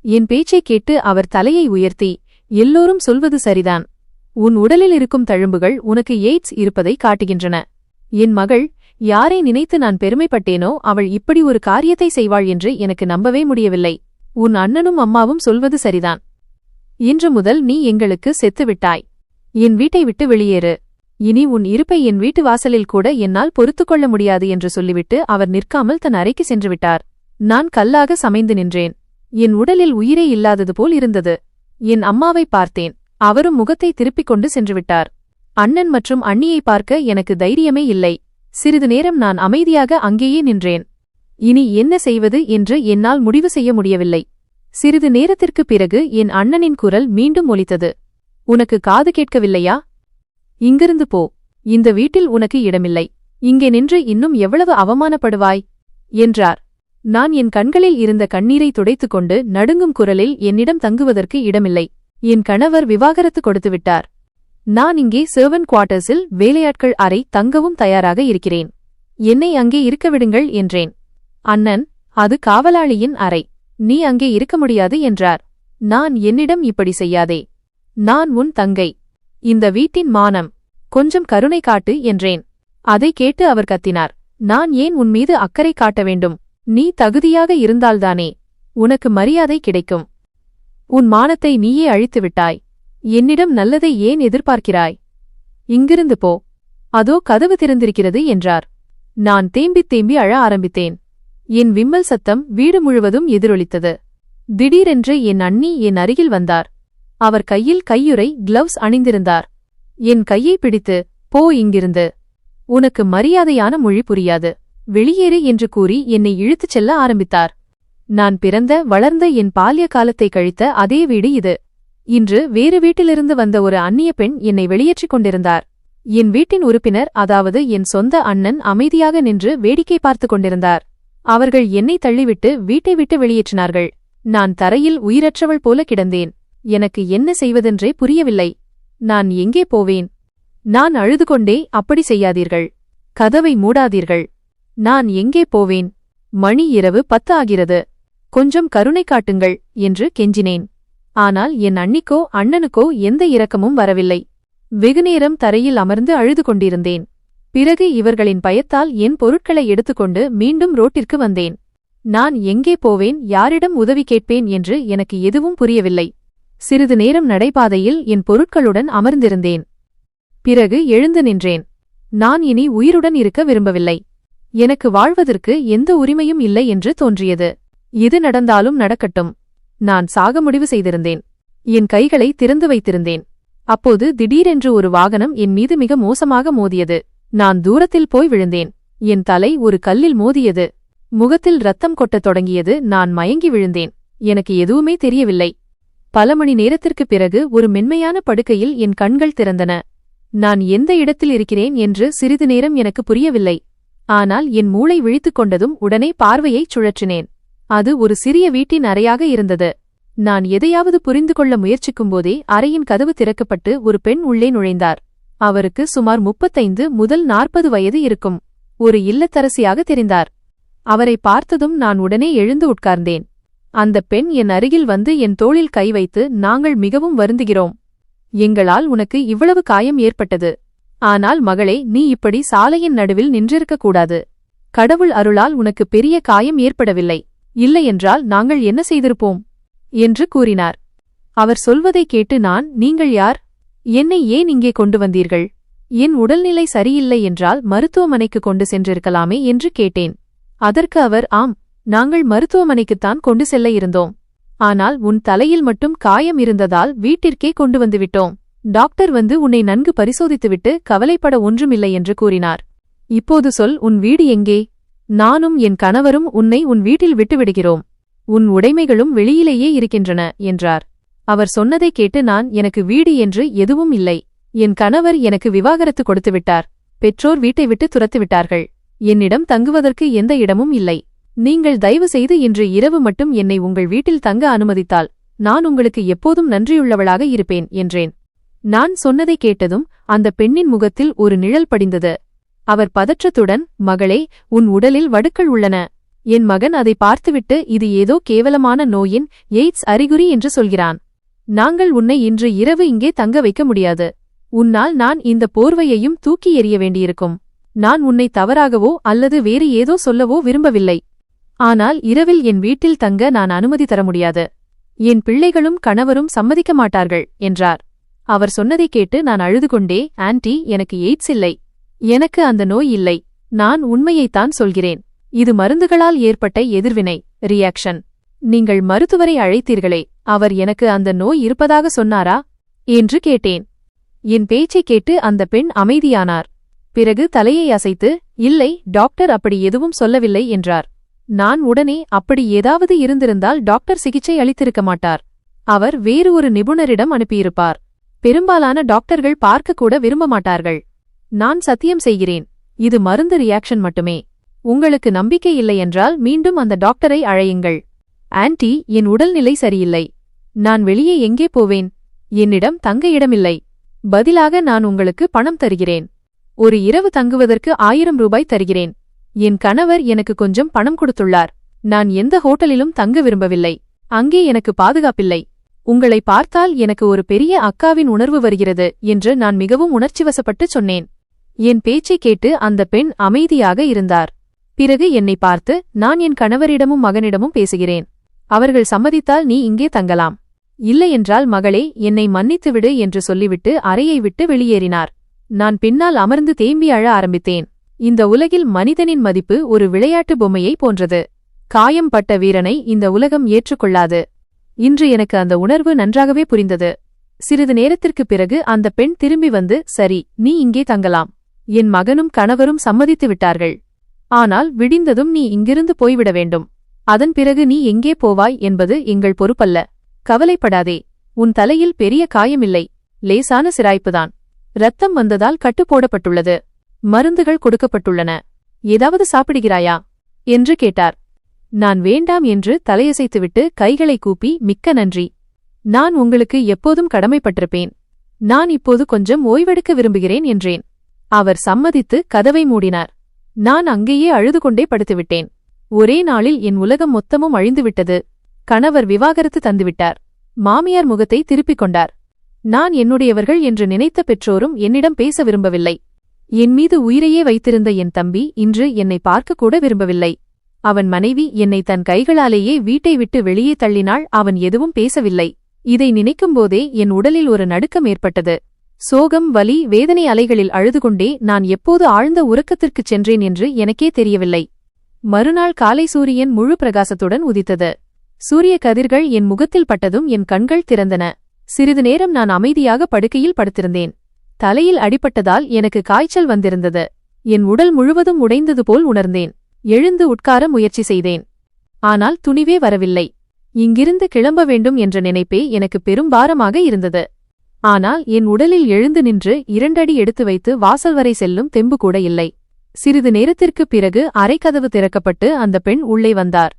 என் பேச்சைக் கேட்டு அவர் தலையை உயர்த்தி, எல்லோரும் சொல்வது சரிதான். உன் உடலில் இருக்கும் தழும்புகள் உனக்கு எய்ட்ஸ் இருப்பதை காட்டுகின்றன. என் மகள், யாரை நினைத்து நான் பெருமைப்பட்டேனோ அவள் இப்படி ஒரு காரியத்தை செய்வாள் என்று எனக்கு நம்பவே முடியவில்லை. உன் அண்ணனும் அம்மாவும் சொல்வது சரிதான். இன்று முதல் நீ எங்களுக்கு செத்துவிட்டாய். என் வீட்டை விட்டு வெளியேறு. இனி உன் இருப்பை என் வீட்டு வாசலில் கூட என்னால் பொறுத்துக்கொள்ள முடியாது என்று சொல்லிவிட்டு அவர் நிற்காமல் தன் அறைக்கு சென்றுவிட்டார். நான் கல்லாக சமைந்து நின்றேன். என் உடலில் உயிரே இல்லாதது போல் இருந்தது. என் அம்மாவை பார்த்தேன். அவரும் முகத்தை திருப்பிக் கொண்டு சென்றுவிட்டார். அண்ணன் மற்றும் அண்ணியை பார்க்க எனக்கு தைரியமே இல்லை. சிறிது நேரம் நான் அமைதியாக அங்கேயே நின்றேன். இனி என்ன செய்வது என்று என்னால் முடிவு செய்ய முடியவில்லை. சிறிது நேரத்திற்குப் பிறகு என் அண்ணனின் குரல் மீண்டும் ஒலித்தது. உனக்கு காது கேட்கவில்லையா? இங்கிருந்து போ. இந்த வீட்டில் உனக்கு இடமில்லை. இங்கே நின்று இன்னும் எவ்வளவு அவமானப்படுவாய் என்றார். நான் என் கண்களில் இருந்த கண்ணீரை துடைத்துக்கொண்டு நடுங்கும் குரலில் என்னிடம் தங்குவதற்கு இடமில்லை. என் கணவர் விவாகரத்து கொடுத்துவிட்டார். நான் இங்கே சர்வன்ட் குவார்ட்டர்ஸில் வேலையாட்கள் அறை தங்கவும் தயாராக இருக்கிறேன். என்னை அங்கே இருக்க விடுங்கள் என்றேன். அண்ணன், அது காவலாளியின் அறை. நீ அங்கே இருக்க முடியாது என்றார். நான், என்னிடம் இப்படி செய்யாதே. நான் உன் தங்கை. இந்த வீட்டின் மானம். கொஞ்சம் கருணை காட்டு என்றேன். அதை கேட்டு அவர் கத்தினார். நான் ஏன் உன் மீது அக்கறை காட்ட வேண்டும்? நீ தகுதியாக இருந்தால்தானே உனக்கு மரியாதை கிடைக்கும். உன் மானத்தை நீயே அழித்துவிட்டாய். என்னிடம் நல்லதை ஏன் எதிர்பார்க்கிறாய்? இங்கிருந்து போ. அதோ கதவு திறந்திருக்கிறது என்றார். நான் தேம்பித் தேம்பி அழ ஆரம்பித்தேன். என் விம்மல் சத்தம் வீடு முழுவதும் எதிரொலித்தது. திடீரென்று என் அண்ணி என் அருகில் வந்தார். அவர் கையில் கையுறை கிளவ்ஸ் அணிந்திருந்தார். என் கையை பிடித்து, போ இங்கிருந்து. உனக்கு மரியாதையான மொழி புரியாது, வெளியேறு என்று கூறி என்னை இழுத்துச் செல்ல ஆரம்பித்தார். நான் பிறந்த வளர்ந்த என் பால்ய காலத்தை கழித்த அதே வீடு இது. இன்று வேறு வீட்டிலிருந்து வந்த ஒரு அந்நிய பெண் என்னை வெளியேற்றிக் கொண்டிருந்தார். என் வீட்டின் உறுப்பினர், அதாவது என் சொந்த அண்ணன், அமைதியாக நின்று வேடிக்கை பார்த்து கொண்டிருந்தார். அவர்கள் என்னை தள்ளிவிட்டு வீட்டை விட்டு வெளியேற்றினார்கள். நான் தரையில் உயிரற்றவள் போல கிடந்தேன். எனக்கு என்ன செய்வதென்றே புரியவில்லை. நான் எங்கே போவேன்? நான் அழுது கொண்டே, அப்படி செய்யாதீர்கள், கதவை மூடாதீர்கள். நான் எங்கே போவேன்? மணி இரவு 10 ஆகிறது. கொஞ்சம் கருணை காட்டுங்கள் என்று கெஞ்சினேன். ஆனால் என் அண்ணிக்கோ அண்ணனுக்கோ எந்த இரக்கமும் வரவில்லை. வெகுநேரம் தரையில் அமர்ந்து அழுது கொண்டிருந்தேன். பிறகு இவர்களின் பயத்தால் என் பொருட்களை எடுத்துக்கொண்டு மீண்டும் ரோட்டிற்கு வந்தேன். நான் எங்கே போவேன், யாரிடம் உதவி கேட்பேன் என்று எனக்கு எதுவும் புரியவில்லை. சிறிது நேரம் நடைபாதையில் என் பொருட்களுடன் அமர்ந்திருந்தேன். பிறகு எழுந்து நின்றேன். நான் இனி உயிருடன் இருக்க விரும்பவில்லை. எனக்கு வாழ்வதற்கு எந்த உரிமையும் இல்லை என்று தோன்றியது. எது நடந்தாலும் நடக்கட்டும். நான் சாக முடிவு செய்திருந்தேன். என் கைகளை திறந்து வைத்திருந்தேன். அப்போது திடீரென்று ஒரு வாகனம் என் மீது மிக மோசமாக மோதியது. நான் தூரத்தில் போய் விழுந்தேன். என் தலை ஒரு கல்லில் மோதியது. முகத்தில் ரத்தம் கொட்டத் தொடங்கியது. நான் மயங்கி விழுந்தேன். எனக்கு எதுவுமே தெரியவில்லை. பல மணி நேரத்திற்குப் பிறகு ஒரு மென்மையான படுக்கையில் என் கண்கள் திறந்தன. நான் எந்த இடத்தில் இருக்கிறேன் என்று சிறிது நேரம் எனக்கு புரியவில்லை. ஆனால் என் மூளை விழித்துக் கொண்டதும் உடனே பார்வையைச் சுழற்றினேன். அது ஒரு சிறிய வீட்டின் அறையாக இருந்தது. நான் எதையாவது புரிந்து கொள்ள முயற்சிக்கும்போதே அறையின் கதவு திறக்கப்பட்டு ஒரு பெண் உள்ளே நுழைந்தார். அவருக்கு சுமார் 35 முதல் 40 வயது இருக்கும். ஒரு இல்லத்தரசியாக தெரிந்தார். அவரை பார்த்ததும் நான் உடனே எழுந்து உட்கார்ந்தேன். அந்த பெண் என் அருகில் வந்து என் தோளில் கை வைத்து, நாங்கள் மிகவும் வருந்துகிறோம். எங்களால் உனக்கு இவ்வளவு காயம் ஏற்பட்டது. ஆனால் மகளே, நீ இப்படி சாலையின் நடுவில் நின்றிருக்கக்கூடாது. கடவுள் அருளால் உனக்கு பெரிய காயம் ஏற்படவில்லை. இல்லையென்றால் நாங்கள் என்ன செய்திருப்போம் என்று கூறினார். அவர் சொல்வதை கேட்டு நான், நீங்கள் யார்? என்னை ஏன் இங்கே கொண்டு வந்தீர்கள்? என் உடல்நிலை சரியில்லை என்றால் மருத்துவமனைக்கு கொண்டு சென்றிருக்கலாமே என்று கேட்டேன். அதற்கு அவர், ஆம், நாங்கள் மருத்துவமனைக்குத்தான் கொண்டு செல்ல இருந்தோம். ஆனால் உன் தலையில் மட்டும் காயம் இருந்ததால் வீட்டிற்கே கொண்டு வந்துவிட்டோம். டாக்டர் வந்து உன்னை நன்கு பரிசோதித்துவிட்டு கவலைப்பட ஒன்றுமில்லை என்று கூறினார். இப்போது சொல், உன் வீடு எங்கே? நானும் என் கணவரும் உன்னை உன் வீட்டில் விட்டுவிடுகிறோம். உன் உடைமைகளும் வெளியிலேயே இருக்கின்றன என்றார். அவர் சொன்னதை கேட்டு நான், எனக்கு வீடு என்று எதுவும் இல்லை. என் கணவர் எனக்கு விவாகரத்து கொடுத்துவிட்டார். பெற்றோர் வீட்டை விட்டு துரத்துவிட்டார்கள். என்னிடம் தங்குவதற்கு எந்த இடமும் இல்லை. நீங்கள் தயவு செய்து இன்று இரவு மட்டும் என்னை உங்கள் வீட்டில் தங்க அனுமதித்தால் நான் உங்களுக்கு எப்போதும் நன்றியுள்ளவளாக இருப்பேன் என்றேன். நான் சொன்னதை கேட்டதும் அந்த பெண்ணின் முகத்தில் ஒரு நிழல் படிந்தது. அவர் பதற்றத்துடன், மகளே, உன் உடலில் வடுக்கள் உள்ளன. என் மகன் அதை பார்த்துவிட்டு, இது ஏதோ கேவலமான நோயின் எய்ட்ஸ் அறிகுறி என்று சொல்கிறான். நாங்கள் உன்னை இன்று இரவு இங்கே தங்க வைக்க முடியாது. உன்னால் நான் இந்த போர்வையையும் தூக்கி எறிய வேண்டியிருக்கும். நான் உன்னை தவறாகவோ அல்லது வேறு ஏதோ சொல்லவோ விரும்பவில்லை. ஆனால் இரவில் என் வீட்டில் தங்க நான் அனுமதி தர முடியாது. என் பிள்ளைகளும் கணவரும் சம்மதிக்க மாட்டார்கள் என்றார். அவர் சொன்னதை கேட்டு நான் அழுது கொண்டே, ஆன்ட்டி, எனக்கு எய்ட்ஸ் இல்லை. எனக்கு அந்த நோய் இல்லை. நான் உண்மையைத்தான் சொல்கிறேன். இது மருந்துகளால் ஏற்பட்ட எதிர்வினை, ரியாக்ஷன். நீங்கள் மருத்துவரை அழைத்தீர்களே, அவர் எனக்கு அந்த நோய் இருப்பதாக சொன்னாரா என்று கேட்டேன். என் பேச்சைக் கேட்டு அந்த பெண் அமைதியானார். பிறகு தலையை அசைத்து, இல்லை, டாக்டர் அப்படி எதுவும் சொல்லவில்லை என்றார். நான் உடனே, அப்படி ஏதாவது இருந்திருந்தால் டாக்டர் சிகிச்சை அளித்திருக்க மாட்டார். அவர் வேறு ஒரு நிபுணரிடம் அனுப்பியிருப்பார். பெரும்பாலான டாக்டர்கள் பார்க்கக்கூட விரும்ப மாட்டார்கள். நான் சத்தியம் செய்கிறேன், இது மருந்து ரியாக்ஷன் மட்டுமே. உங்களுக்கு நம்பிக்கை இல்லையென்றால் மீண்டும் அந்த டாக்டரை அழையுங்கள். ஆன்ட்டி, என் உடல்நிலை சரியில்லை. நான் வெளியே எங்கே போவேன்? என்னிடம் தங்க இடமில்லை. பதிலாக நான் உங்களுக்கு பணம் தருகிறேன். ஒரு இரவு தங்குவதற்கு 1000 ரூபாய் தருகிறேன். என் கணவர் எனக்கு கொஞ்சம் பணம் கொடுத்துள்ளார். நான் எந்த ஹோட்டலிலும் தங்க விரும்பவில்லை. அங்கே எனக்கு பாதுகாப்பில்லை. உங்களை பார்த்தால் எனக்கு ஒரு பெரிய அக்காவின் உணர்வு வருகிறது என்று நான் மிகவும் உணர்ச்சிவசப்பட்டு சொன்னேன். என் பேச்சைக் கேட்டு அந்த பெண் அமைதியாக இருந்தார். பிறகு என்னை பார்த்து, நான் என் கணவரிடமும் மகனிடமும் பேசுகிறேன். அவர்கள் சம்மதித்தால் நீ இங்கே தங்கலாம். இல்லையென்றால் மகளே, என்னை மன்னித்துவிடு என்று சொல்லிவிட்டு அறையை விட்டு வெளியேறினார். நான் பின்னால் அமர்ந்து தேம்பி அழ ஆரம்பித்தேன். இந்த உலகில் மனிதனின் மதிப்பு ஒரு விளையாட்டு பொம்மையை போன்றது. காயம் பட்ட வீரனை இந்த உலகம் ஏற்றுக்கொள்ளாது. இன்று எனக்கு அந்த உணர்வு நன்றாகவே புரிந்தது. சிறிது நேரத்திற்குப் பிறகு அந்த பெண் திரும்பி வந்து, சரி, நீ இங்கே தங்கலாம். என் மகனும் கணவரும் சம்மதித்து விட்டார்கள். ஆனால் விடிந்ததும் நீ இங்கிருந்து போய்விட வேண்டும். அதன் பிறகு நீ எங்கே போவாய் என்பது எங்கள் பொறுப்பல்ல. கவலைப்படாதே. உன் தலையில் பெரிய காயமில்லை, லேசான சிராய்ப்புதான். இரத்தம் வந்ததால் கட்டு போடப்பட்டுள்ளது. மருந்துகள் கொடுக்கப்பட்டுள்ளன. ஏதாவது சாப்பிடுகிறாயா என்று கேட்டார். நான் வேண்டாம் என்று தலையசைத்துவிட்டு கைகளை கூப்பி, மிக்க நன்றி. நான் உங்களுக்கு எப்போதும் கடமைப்பட்டிருப்பேன். நான் இப்போது கொஞ்சம் ஓய்வெடுக்க விரும்புகிறேன் என்றேன். அவர் சம்மதித்து கதவை மூடினார். நான் அங்கேயே அழுது கொண்டே படுத்துவிட்டேன். ஒரே நாளில் என் உலகம் மொத்தமும் அழிந்துவிட்டது. கணவர் விவாகரத்து தந்துவிட்டார். மாமியார் முகத்தை திருப்பிக் கொண்டார். நான் என்னுடையவர்கள் என்று நினைத்த பெற்றோரும் என்னிடம் பேச விரும்பவில்லை. என் மீது உயிரையே வைத்திருந்த என் தம்பி இன்று என்னை பார்க்கக்கூட விரும்பவில்லை. அவன் மனைவி என்னை தன் கைகளாலேயே வீட்டை விட்டு வெளியே தள்ளினாள். அவன் எதுவும் பேசவில்லை. இதை நினைக்கும்போதே என் உடலில் ஒரு நடுக்கம் ஏற்பட்டது. சோகம், வலி, வேதனை அலைகளில் அழுதுகொண்டே நான் எப்போது ஆழ்ந்த உறக்கத்திற்குச் சென்றேன் என்று எனக்கே தெரியவில்லை. மறுநாள் காலை சூரியன் முழு பிரகாசத்துடன் உதித்தது. சூரிய கதிர்கள் என் முகத்தில் பட்டதும் என் கண்கள் திறந்தன. சிறிது நேரம் நான் அமைதியாக படுக்கையில் படுத்திருந்தேன். தலையில் அடிபட்டதால் எனக்கு காய்ச்சல் வந்திருந்தது. என் உடல் முழுவதும் உடைந்தது போல் உணர்ந்தேன். எழுந்து உட்கார முயற்சி செய்தேன். ஆனால் துணிவே வரவில்லை. இங்கிருந்து கிளம்ப வேண்டும் என்ற நினைப்பே எனக்கு பெரும்பாரமாக இருந்தது. ஆனால் என் உடலில் எழுந்து நின்று 2 அடி எடுத்து வைத்து வாசல் வரை செல்லும் தெம்பு கூட இல்லை. சிறிது நேரத்திற்குப் பிறகு அறைக்கதவு திறக்கப்பட்டு அந்த பெண் உள்ளே வந்தார்.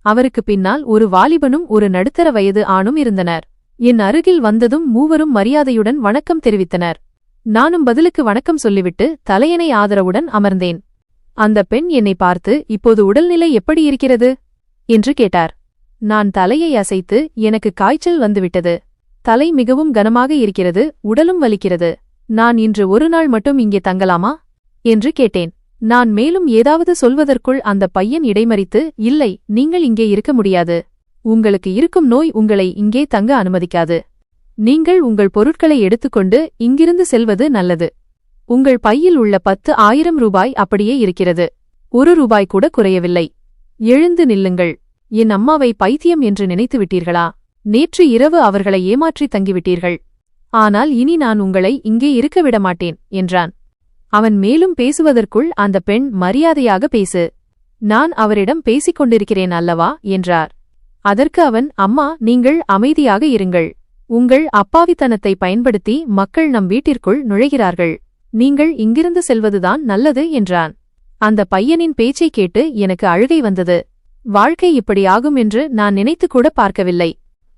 அவருக்கு பின்னால் ஒரு வாலிபனும் ஒரு நடுத்தர வயது ஆணும் இருந்தனர். என் அருகில் வந்ததும் மூவரும் மரியாதையுடன் வணக்கம் தெரிவித்தனர். நானும் பதிலுக்கு வணக்கம் சொல்லிவிட்டு தலையணை ஆதரவுடன் அமர்ந்தேன். அந்த பெண் என்னை பார்த்து, இப்போது உடல்நிலை எப்படி இருக்கிறது என்று கேட்டார். நான் தலையை அசைத்து, எனக்கு காய்ச்சல் வந்துவிட்டது. தலை மிகவும் கனமாக இருக்கிறது, உடலும் வலிக்கிறது. நான் இன்று ஒரு நாள் மட்டும் இங்கே தங்கலாமா என்று கேட்டேன். நான் மேலும் ஏதாவது சொல்வதற்குள் அந்த பையன் இடைமறித்து, இல்லை, நீங்கள் இங்கே இருக்க முடியாது. உங்களுக்கு இருக்கும் நோய் உங்களை இங்கே தங்க அனுமதிக்காது. நீங்கள் உங்கள் பொருட்களை எடுத்துக்கொண்டு இங்கிருந்து செல்வது நல்லது. உங்கள் பையில் உள்ள 10,000 ரூபாய் அப்படியே இருக்கிறது. 1 ரூபாய் கூட குறையவில்லை. எழுந்து நில்லுங்கள். என் அம்மாவை பைத்தியம் என்று நினைத்து விட்டீர்களா? நேற்று இரவு அவர்களை ஏமாற்றி தங்கிவிட்டீர்கள். ஆனால் இனி நான் உங்களை இங்கே இருக்க விடமாட்டேன் என்றான். அவன் மேலும் பேசுவதற்குள் அந்த பெண், மரியாதையாக பேசு, நான் அவரிடம் பேசிக் கொண்டிருக்கிறேன் அல்லவா என்றார். அதற்கு அவன், அம்மா, நீங்கள் அமைதியாக இருங்கள். உங்கள் அப்பாவித்தனத்தை பயன்படுத்தி மக்கள் நம் வீட்டிற்குள் நுழைகிறார்கள். நீங்கள் இங்கிருந்து செல்வதுதான் நல்லது என்றான். அந்த பையனின் பேச்சைக் கேட்டு எனக்கு அழுகை வந்தது. வாழ்க்கை இப்படி ஆகும் என்று நான் நினைத்துக்கூட பார்க்கவில்லை.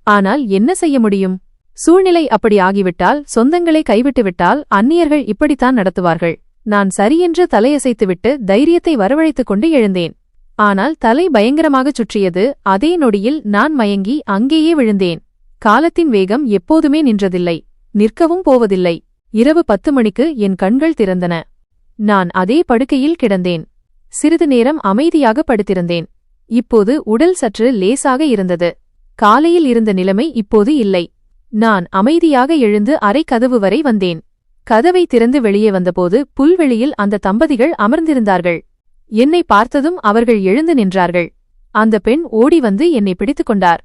ஆனால் என்ன செய்ய முடியும்? சூழ்நிலை அப்படி ஆகிவிட்டால், சொந்தங்களை கைவிட்டுவிட்டால் அந்நியர்கள் இப்படித்தான் நடத்துவார்கள். நான் சரியென்று தலையசைத்துவிட்டு தைரியத்தை வரவழைத்துக் கொண்டு எழுந்தேன். ஆனால் தலை பயங்கரமாகச் சுற்றியது. அதே நொடியில் நான் மயங்கி அங்கேயே விழுந்தேன். காலத்தின் வேகம் எப்போதுமே நின்றதில்லை, நிற்கவும் போவதில்லை. இரவு 10 மணிக்கு என் கண்கள் திறந்தன. நான் அதே படுக்கையில் கிடந்தேன். சிறிது நேரம் அமைதியாக படுத்திருந்தேன். இப்போது உடல் சற்று லேசாக இருந்தது. காலையில் இருந்த நிலைமை இப்போது இல்லை. நான் அமைதியாக எழுந்து அறை கதவு வரை வந்தேன். கதவை திறந்து வெளியே வந்தபோது புல்வெளியில் அந்த தம்பதிகள் அமர்ந்திருந்தார்கள். என்னை பார்த்ததும் அவர்கள் எழுந்து நின்றார்கள். அந்த பெண் ஓடி வந்து என்னை பிடித்துக் கொண்டார்.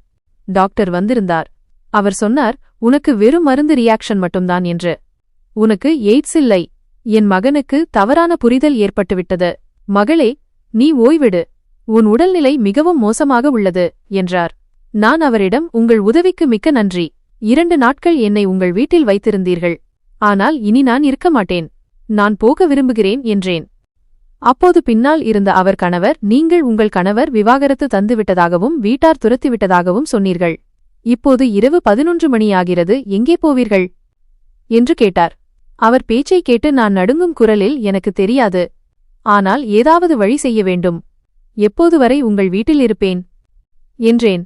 டாக்டர் வந்திருந்தார். அவர் சொன்னார், உனக்கு வெறும் மருந்து ரியாக்ஷன் மட்டும்தான் என்று. உனக்கு எய்ட்ஸ் இல்லை. என் மகனுக்கு தவறான புரிதல் ஏற்பட்டுவிட்டது. மகளே, நீ ஓய்விடு. உன் உடல்நிலை மிகவும் மோசமாக உள்ளது என்றார். நான் அவரிடம், உங்கள் உதவிக்கு மிக்க நன்றி. 2 நாட்கள் என்னை உங்கள் வீட்டில் வைத்திருந்தீர்கள். ஆனால் இனி நான் இருக்க மாட்டேன். நான் போக விரும்புகிறேன் என்றேன். அப்போது பின்னால் இருந்த அவர் கணவர், நீங்கள் உங்கள் கணவர் விவாகரத்து தந்துவிட்டதாகவும் வீட்டார் துரத்திவிட்டதாகவும் சொன்னீர்கள். இப்போது இரவு 11 மணியாகிறது, எங்கே போவீர்கள் என்று கேட்டார். அவர் பேச்சைக் கேட்டு நான் நடுங்கும் குரலில், எனக்கு தெரியாது. ஆனால் ஏதாவது வழி செய்ய வேண்டும். எப்போது வரை உங்கள் வீட்டில் இருப்பேன் என்றேன்.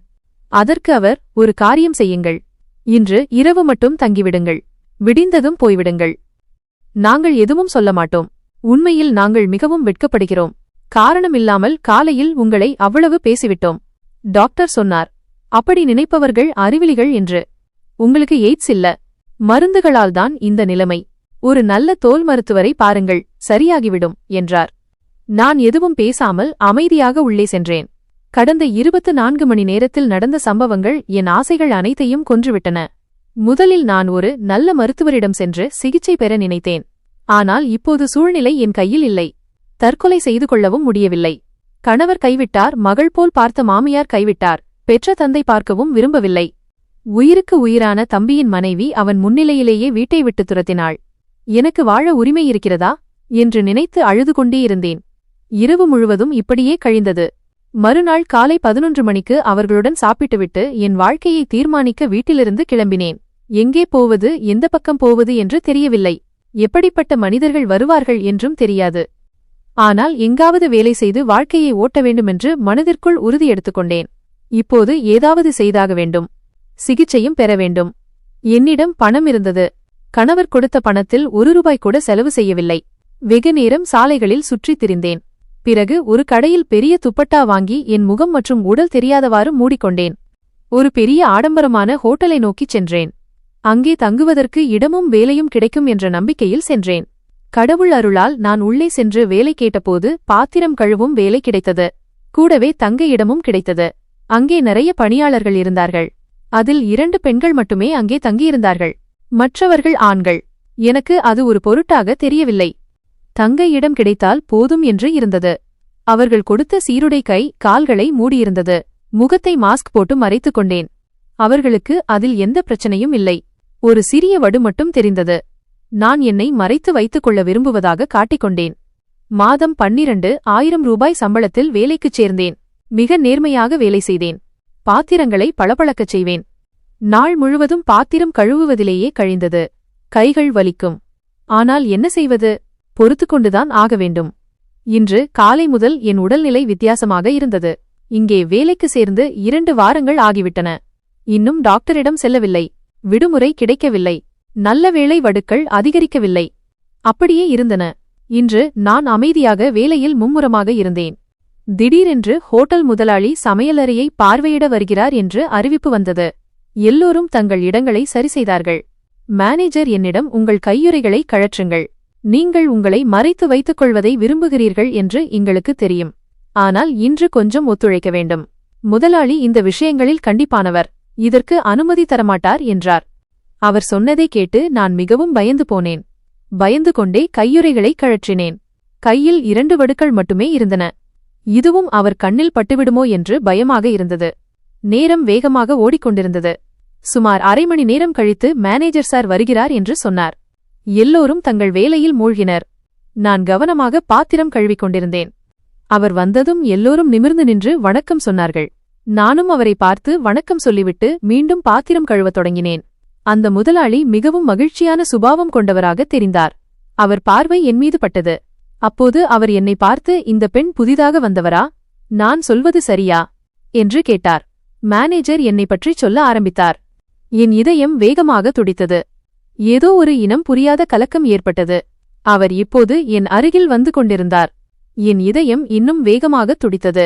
அதற்கு அவர், ஒரு காரியம் செய்யுங்கள். இன்று இரவு மட்டும் தங்கிவிடுங்கள். விடிந்ததும் போய்விடுங்கள். நாங்கள் எதுவும் சொல்ல மாட்டோம். உண்மையில் நாங்கள் மிகவும் வெட்கப்படுகிறோம். காரணமில்லாமல் காலையில் உங்களை அவ்வளவு பேசிவிட்டோம். டாக்டர் சொன்னார், அப்படி நினைப்பவர்கள் அறிவிலிகள் என்று. உங்களுக்கு எய்ட்ஸ் இல்ல, மருந்துகளால்தான் இந்த நிலைமை. ஒரு நல்ல தோல் மருத்துவரை பாருங்கள், சரியாகிவிடும் என்றார். நான் எதுவும் பேசாமல் அமைதியாக உள்ளே சென்றேன். கடந்த 24 மணி நேரத்தில் நடந்த சம்பவங்கள் என் ஆசைகள் அனைத்தையும் கொன்றுவிட்டன. முதலில் நான் ஒரு நல்ல மருத்துவரிடம் சென்று சிகிச்சை பெற நினைத்தேன். ஆனால் இப்போது சூழ்நிலை என் கையில் இல்லை. தற்கொலை செய்து கொள்ளவும் முடியவில்லை. கணவர் கைவிட்டார், மகள் போல் பார்த்த மாமியார் கைவிட்டார், பெற்ற தந்தை பார்க்கவும் விரும்பவில்லை. உயிருக்கு உயிரான தம்பியின் மனைவி அவன் முன்னிலையிலேயே வீட்டை விட்டு துரத்தினாள். எனக்கு வாழ உரிமை இருக்கிறதா என்று நினைத்து அழுது கொண்டே இருந்தேன். இரவு முழுவதும் இப்படியே கழிந்தது. மறுநாள் காலை 11 மணிக்கு அவர்களுடன் சாப்பிட்டுவிட்டு என் வாழ்க்கையை தீர்மானிக்க வீட்டிலிருந்து கிளம்பினேன். எங்கே போவது, எந்த பக்கம் போவது என்று தெரியவில்லை. எப்படிப்பட்ட மனிதர்கள் வருவார்கள் என்றும் தெரியாது. ஆனால் எங்காவது வேலை செய்து வாழ்க்கையை ஓட்ட வேண்டுமென்று மனதிற்குள் உறுதி எடுத்துக்கொண்டேன். இப்போது ஏதாவது செய்தாக வேண்டும். சிகிச்சையும் பெற வேண்டும். என்னிடம் பணம் இருந்தது. கணவர் கொடுத்த பணத்தில் 1 ரூபாய் கூட செலவு செய்யவில்லை. வெகு நேரம் சாலைகளில் சுற்றித் திரிந்தேன். பிறகு ஒரு கடையில் பெரிய துப்பட்டா வாங்கி என் முகம் மற்றும் உடல் தெரியாதவாறு மூடிக்கொண்டேன். ஒரு பெரிய ஆடம்பரமான ஹோட்டலை நோக்கிச் சென்றேன். அங்கே தங்குவதற்கு இடமும் வேலையும் கிடைக்கும் என்ற நம்பிக்கையில் சென்றேன். கடவுள் அருளால் நான் உள்ளே சென்று வேலை கேட்டபோது பாத்திரம் கழுவும் வேலை கிடைத்தது. கூடவே தங்க இடமும் கிடைத்தது. அங்கே நிறைய பணியாளர்கள் இருந்தார்கள். அதில் 2 பெண்கள் மட்டுமே அங்கே தங்கியிருந்தார்கள். மற்றவர்கள் ஆண்கள். எனக்கு அது ஒரு பொருட்டாக தெரியவில்லை. தங்க இடம் கிடைத்தால் போதும் என்று இருந்தது. அவர்கள் கொடுத்த சீருடை கை கால்களை மூடியிருந்தது. முகத்தை மாஸ்க் போட்டு மறைத்துக் கொண்டேன். அவர்களுக்கு அதில் எந்த பிரச்சனையும் இல்லை. ஒரு சிறிய வடு மட்டும் தெரிந்தது. நான் என்னை மறைத்து வைத்துக் கொள்ள விரும்புவதாக காட்டிக்கொண்டேன். மாதம் 12,000 ரூபாய் சம்பளத்தில் வேலைக்குச் சேர்ந்தேன். மிக நேர்மையாக வேலை செய்தேன். பாத்திரங்களை பளபளக்கச் செய்வேன். நாள் முழுவதும் பாத்திரம் கழுவுவதிலேயே கழிந்தது. கைகள் வலிக்கும். ஆனால் என்ன செய்வது? பொறுத்துக்கொண்டுதான் ஆக வேண்டும். இன்று காலை முதல் என் உடல்நிலை வித்தியாசமாக இருந்தது. இங்கே வேலைக்கு சேர்ந்து 2 வாரங்கள் ஆகிவிட்டன. இன்னும் டாக்டரிடம் செல்லவில்லை. விடுமுறை கிடைக்கவில்லை. நல்ல வேளை வடுக்கள் அதிகரிக்கவில்லை. அப்படியே இருந்தன. இன்று நான் அமைதியாக வேலையில் மும்முரமாக இருந்தேன். திடீரென்று ஹோட்டல் முதலாளி சமையலறையை பார்வையிட வருகிறார் என்று அறிவிப்பு வந்தது. எல்லோரும் தங்கள் இடங்களை சரிசெய்தார்கள். மேனேஜர் என்னிடம் உங்கள் கையுறைகளை கழற்றுங்கள். நீங்கள் உங்களை மறைத்து வைத்துக் கொள்வதை விரும்புகிறீர்கள் என்று எங்களுக்கு தெரியும். ஆனால் இன்று கொஞ்சம் ஒத்துழைக்க வேண்டும். முதலாளி இந்த விஷயங்களில் கண்டிப்பானவர். இதற்கு அனுமதி தரமாட்டார் என்றார். அவர் சொன்னதை கேட்டு நான் மிகவும் பயந்து போனேன். பயந்து கொண்டே கையுறைகளை கழற்றினேன். கையில் 2 வடுக்கள் மட்டுமே இருந்தன. இதுவும் அவர் கண்ணில் பட்டுவிடுமோ என்று பயமாக இருந்தது. நேரம் வேகமாக ஓடிக்கொண்டிருந்தது. சுமார் அரை மணி நேரம் கழித்து மேனேஜர் சார் வருகிறார் என்று சொன்னார். எல்லோரும் தங்கள் வேலையில் மூழ்கினர். நான் கவனமாக பாத்திரம் கழுவிக் கொண்டிருந்தேன். அவர் வந்ததும் எல்லோரும் நிமிர்ந்து நின்று வணக்கம் சொன்னார்கள். நானும் அவரை பார்த்து வணக்கம் சொல்லிவிட்டு மீண்டும் பாத்திரம் கழுவத் தொடங்கினேன். அந்த முதலாளி மிகவும் மகிழ்ச்சியான சுபாவம் கொண்டவராக தெரிந்தார். அவர் பார்வை என்மீது பட்டது. அப்போது அவர் என்னை பார்த்து, இந்த பெண் புதிதாக வந்தவரா? நான் சொல்வது சரியா என்று கேட்டார். மேனேஜர் என்னை பற்றி சொல்ல ஆரம்பித்தார். என் இதயம் வேகமாக துடித்தது. ஏதோ ஒரு இனம் புரியாத கலக்கம் ஏற்பட்டது. அவர் இப்போது என் அருகில் வந்து கொண்டிருந்தார். என் இதயம் இன்னும் வேகமாக துடித்தது.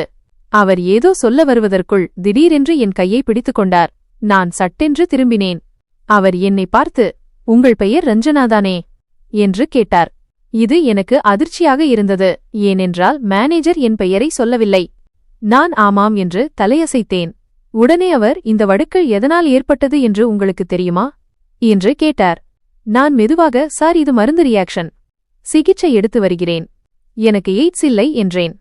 அவர் ஏதோ சொல்ல வருவதற்குள் திடீரென்று என் கையை பிடித்துக் கொண்டார். நான் சட்டென்று திரும்பினேன். அவர் என்னை பார்த்து, உங்கள் பெயர் ரஞ்சனாதானே என்று கேட்டார். இது எனக்கு அதிர்ச்சியாக இருந்தது. ஏனென்றால் மேனேஜர் என் பெயரை சொல்லவில்லை. நான் ஆமாம் என்று தலையசைத்தேன். உடனே அவர், இந்த வடுக்கள் எதனால் ஏற்பட்டது என்று உங்களுக்கு தெரியுமா என்று கேட்டார். நான் மெதுவாக, சார் இது மருந்து ரியாக்ஷன். சிகிச்சை எடுத்து வருகிறேன். எனக்கு எய்ட்ஸ் இல்லை என்றேன்.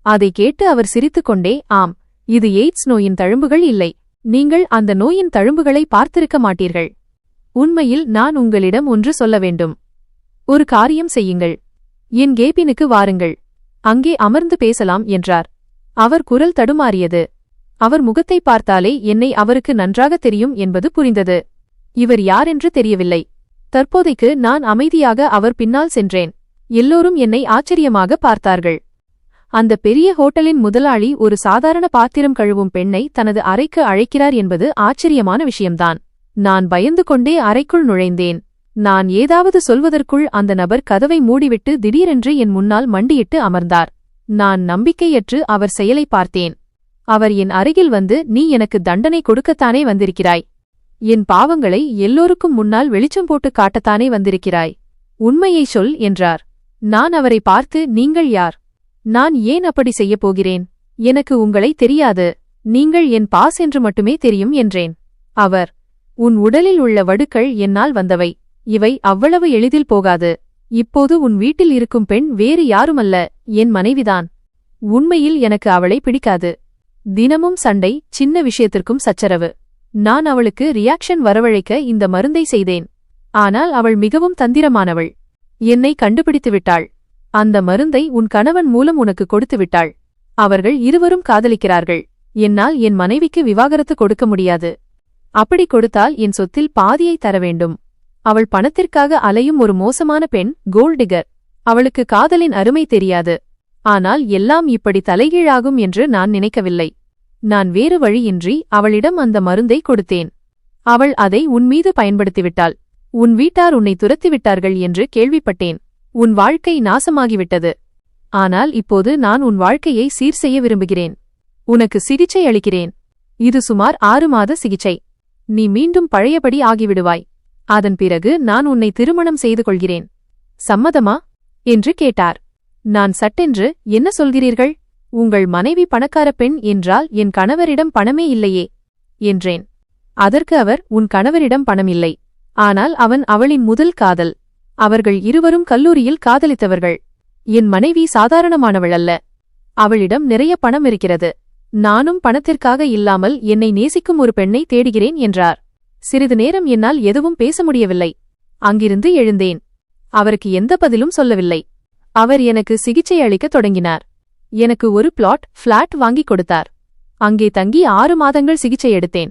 அதை கேட்டு அவர் சிரித்துக்கொண்டே, ஆம், இது எய்ட்ஸ் நோயின் தழும்புகள் இல்லை. நீங்கள் அந்த நோயின் தழும்புகளை பார்த்திருக்க மாட்டீர்கள். உண்மையில் நான் உங்களிடம் ஒன்று சொல்ல வேண்டும். ஒரு காரியம் செய்யுங்கள். என் கேபினுக்கு வாருங்கள். அங்கே அமர்ந்து பேசலாம் என்றார். அவர் குரல் தடுமாறியது. அவர் முகத்தை பார்த்தாலே என்னை அவருக்கு நன்றாக தெரியும் என்பது புரிந்தது. இவர் யாரென்று தெரியவில்லை. தற்போதைக்கு நான் அமைதியாக அவர் பின்னால் சென்றேன். எல்லோரும் என்னை ஆச்சரியமாக பார்த்தார்கள். அந்த பெரிய ஹோட்டலின் முதலாளி ஒரு சாதாரண பாத்திரம் கழுவும் பெண்ணை தனது அறைக்கு அழைக்கிறார் என்பது ஆச்சரியமான விஷயம்தான். நான் பயந்து கொண்டே அறைக்குள் நுழைந்தேன். நான் ஏதாவது சொல்வதற்குள் அந்த நபர் கதவை மூடிவிட்டு திடீரென்று என் முன்னால் மண்டியிட்டு அமர்ந்தார். நான் நம்பிக்கையற்று அவர் செயலை பார்த்தேன். அவர் என் அருகில் வந்து, நீ எனக்கு தண்டனை கொடுக்கத்தானே வந்திருக்கிறாய். என் பாவங்களை எல்லோருக்கும் முன்னால் வெளிச்சம் போட்டு காட்டத்தானே வந்திருக்கிறாய். உண்மையை சொல் என்றார். நான் அவரை பார்த்து, நீங்கள் யார்? நான் ஏன் அப்படி செய்யப் போகிறேன் எனக்கு உங்களை தெரியாது. நீங்கள் என் பாஸ் என்று மட்டுமே தெரியும் என்றேன். அவர், உன் உடலில் உள்ள வடுக்கள் என்னால் வந்தவை. இவை அவ்வளவு எளிதில் போகாது. இப்போது உன் வீட்டில் இருக்கும் பெண் வேறு யாருமல்ல, என் மனைவிதான். உண்மையில் எனக்கு அவளை பிடிக்காது. தினமும் சண்டை, சின்ன விஷயத்திற்கும் சச்சரவு. நான் அவளுக்கு ரியாக்ஷன் வரவழைக்க இந்த மருந்தை செய்தேன். ஆனால் அவள் மிகவும் தந்திரமானவள். என்னை கண்டுபிடித்து விட்டாள். அந்த மருந்தை உன் கணவன் மூலம் உனக்கு கொடுத்து விட்டாள். அவர்கள் இருவரும் காதலிக்கிறார்கள். என்னால் என் மனைவிக்கு விவாகரத்து கொடுக்க முடியாது. அப்படி கொடுத்தால் என் சொத்தில் பாதியை தர வேண்டும். அவள் பணத்திற்காக அலையும் ஒரு மோசமான பெண், கோல்ட் டிகர். அவளுக்கு காதலின் அருமை தெரியாது. ஆனால் எல்லாம் இப்படி தலைகீழாகும் என்று நான் நினைக்கவில்லை. நான் வேறு வழியின்றி அவளிடம் அந்த மருந்தை கொடுத்தேன். அவள் அதை உன்மீது பயன்படுத்திவிட்டாள். உன் வீட்டார் உன்னை துரத்திவிட்டார்கள் என்று கேள்விப்பட்டேன். உன் வாழ்க்கை நாசமாகிவிட்டது. ஆனால் இப்போது நான் உன் வாழ்க்கையை சீர் செய்ய விரும்புகிறேன். உனக்கு சிகிச்சை அளிக்கிறேன். இது சுமார் 6 மாத சிகிச்சை. நீ மீண்டும் பழையபடி ஆகிவிடுவாய். அதன் பிறகு நான் உன்னை திருமணம் செய்து கொள்கிறேன். சம்மதமா என்று கேட்டார். நான் சட்டென்று, என்ன சொல்கிறீர்கள்? உங்கள் மனைவி பணக்கார பெண் என்றால் என் கணவரிடம் பணமே இல்லையே என்றேன். அதற்கு அவர், உன் கணவரிடம் பணம் இல்லை. ஆனால் அவன் அவளின் முதல் காதல். அவர்கள் இருவரும் கல்லூரியில் காதலித்தவர்கள். என் மனைவி சாதாரணமானவள் அல்ல. அவளிடம் நிறைய பணம் இருக்கிறது. நானும் பணத்திற்காக இல்லாமல் என்னை நேசிக்கும் ஒரு பெண்ணை தேடுகிறேன் என்றார். சிறிது நேரம் என்னால் எதுவும் பேச முடியவில்லை. அங்கிருந்து எழுந்தேன். அவருக்கு எந்த பதிலும் சொல்லவில்லை. அவர் எனக்கு சிகிச்சை அளிக்கத் தொடங்கினார். எனக்கு ஒரு ஃபிளாட் வாங்கிக் கொடுத்தார். அங்கே தங்கி 6 மாதங்கள் சிகிச்சை எடுத்தேன்.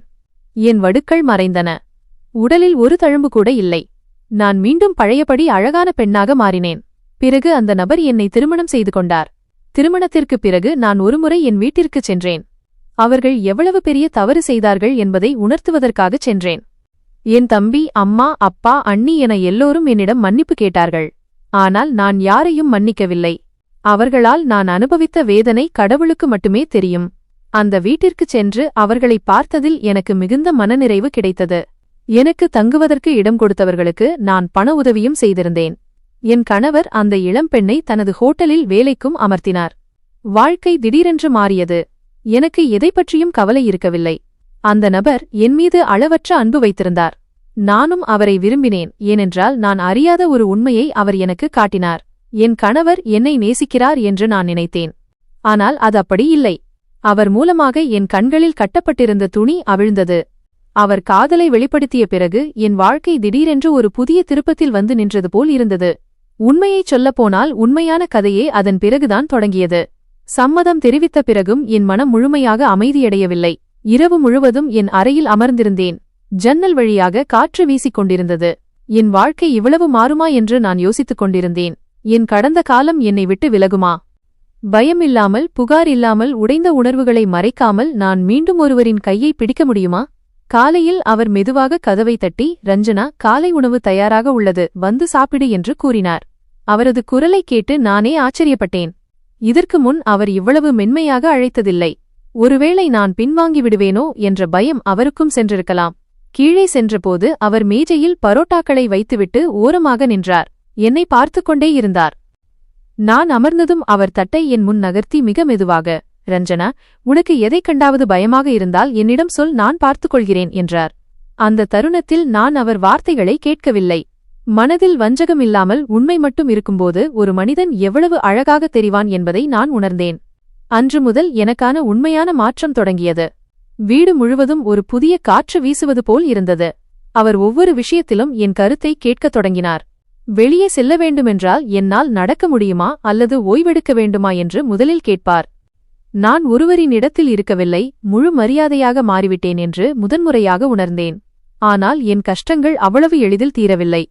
என் வடுக்கள் மறைந்தன. உடலில் ஒரு தழும்பு கூட இல்லை. நான் மீண்டும் பழையபடி அழகான பெண்ணாக மாறினேன். பிறகு அந்த நபர் என்னை திருமணம் செய்து கொண்டார். திருமணத்திற்குப் பிறகு நான் ஒருமுறை என் வீட்டிற்குச் சென்றேன். அவர்கள் எவ்வளவு பெரிய தவறு செய்தார்கள் என்பதை உணர்த்துவதற்காகச் சென்றேன். என் தம்பி, அம்மா, அப்பா, அண்ணி என எல்லோரும் என்னிடம் மன்னிப்பு கேட்டார்கள். ஆனால் நான் யாரையும் மன்னிக்கவில்லை. அவர்களால் நான் அனுபவித்த வேதனை கடவுளுக்கு மட்டுமே தெரியும். அந்த வீட்டிற்குச் சென்று அவர்களை பார்த்ததில் எனக்கு மிகுந்த மனநிறைவு கிடைத்தது. எனக்கு தங்குவதற்கு இடம் கொடுத்தவர்களுக்கு நான் பண உதவியும் செய்திருந்தேன். என் கணவர் அந்த இளம்பெண்ணை தனது ஹோட்டலில் வேலைக்கும் அமர்த்தினார். வாழ்க்கை திடீரென்று மாறியது. எனக்கு எதை பற்றியும் கவலை இருக்கவில்லை. அந்த நபர் என்மீது அளவற்ற அன்பு வைத்திருந்தார். நானும் அவரை விரும்பினேன். ஏனென்றால் நான் அறியாத ஒரு உண்மையை அவர் எனக்கு காட்டினார். என் கணவர் என்னை நேசிக்கிறார் என்று நான் நினைத்தேன். ஆனால் அது அப்படி இல்லை. அவர் மூலமாக என் கண்களில் கட்டப்பட்டிருந்த துணி அவிழ்ந்தது. அவர் காதலை வெளிப்படுத்திய பிறகு என் வாழ்க்கை திடீரென்று ஒரு புதிய திருப்பத்தில் வந்து நின்றது போல் இருந்தது. உண்மையைச் சொல்லப்போனால் உண்மையான கதையே அதன் பிறகுதான் தொடங்கியது. சம்மதம் தெரிவித்த பிறகும் என் மனம் முழுமையாக அமைதியடையவில்லை. இரவு முழுவதும் என் அறையில் அமர்ந்திருந்தேன். ஜன்னல் வழியாக காற்று வீசிக் கொண்டிருந்தது. என் வாழ்க்கை இவ்வளவு மாறுமா என்று நான் யோசித்துக் கொண்டிருந்தேன். என் கடந்த காலம் என்னை விட்டு விலகுமா? பயம் இல்லாமல், புகார் இல்லாமல், உடைந்த உணர்வுகளை மறைக்காமல் நான் மீண்டும் ஒருவரின் கையை பிடிக்க முடியுமா? காலையில் அவர் மெதுவாக கதவை தட்டி, ரஞ்சனா, காலை உணவு தயாராக உள்ளது, வந்து சாப்பிடு என்று கூறினார். அவரது குரலைக் கேட்டு நானே ஆச்சரியப்பட்டேன். இதற்கு முன் அவர் இவ்வளவு மென்மையாக அழைத்ததில்லை. ஒருவேளை நான் பின்வாங்கிவிடுவேனோ என்ற பயம் அவருக்கும் சென்றிருக்கலாம். கீழே சென்றபோது அவர் மேஜையில் பரோட்டாக்களை வைத்துவிட்டு ஓரமாக நின்றார். என்னை பார்த்துக்கொண்டே இருந்தார். நான் அமர்ந்ததும் அவர் தட்டை என் முன் நகர்த்தி மிக மெதுவாக, ரஞ்சனா, உனக்கு எதைக் கண்டாவது பயமாக இருந்தால் என்னிடம் சொல், நான் பார்த்துக்கொள்கிறேன் என்றார். அந்த தருணத்தில் நான் அவர் வார்த்தைகளை கேட்கவில்லை. மனதில் வஞ்சகம் இல்லாமல் உண்மை மட்டும் இருக்கும்போது ஒரு மனிதன் எவ்வளவு அழகாக தெரிவான் என்பதை நான் உணர்ந்தேன். அன்று முதல் எனக்கான உண்மையான மாற்றம் தொடங்கியது. வீடு முழுவதும் ஒரு புதிய காற்று வீசுவது போல் இருந்தது. அவர் ஒவ்வொரு விஷயத்திலும் என் கருத்தை கேட்கத் தொடங்கினார். வெளியே செல்ல வேண்டுமென்றால் என்னால் நடக்க முடியுமா அல்லது ஓய்வெடுக்க வேண்டுமா என்று முதலில் கேட்பார். நான் ஒருவரின் இடத்தில் இருக்கவில்லை, முழு மரியாதையாக மாறிவிட்டேன் என்று முதன்முறையாக உணர்ந்தேன். ஆனால் என் கஷ்டங்கள் அவ்வளவு எளிதில் தீரவில்லை.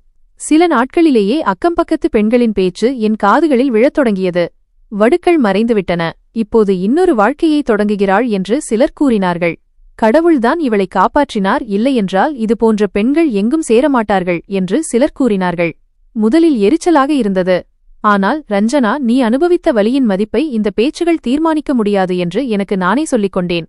சில நாட்களிலேயே அக்கம்பக்கத்து பெண்களின் பேச்சு என் காதுகளில் விழத் தொடங்கியது. வடுக்கள் மறைந்துவிட்டன. இப்போது இன்னொரு வாழ்க்கையை தொடங்குகிறாள் என்று சிலர் கூறினார்கள். கடவுள்தான் இவளை காப்பாற்றினார், இல்லையென்றால் இதுபோன்ற பெண்கள் எங்கும் சேரமாட்டார்கள் என்று சிலர் கூறினார்கள். முதலில் எரிச்சலாக இருந்தது. ஆனால் ரஞ்சனா, நீ அனுபவித்த வலியின் மதிப்பை இந்த பேச்சுகள் தீர்மானிக்க முடியாது என்று எனக்கு நானே சொல்லிக் கொண்டேன்.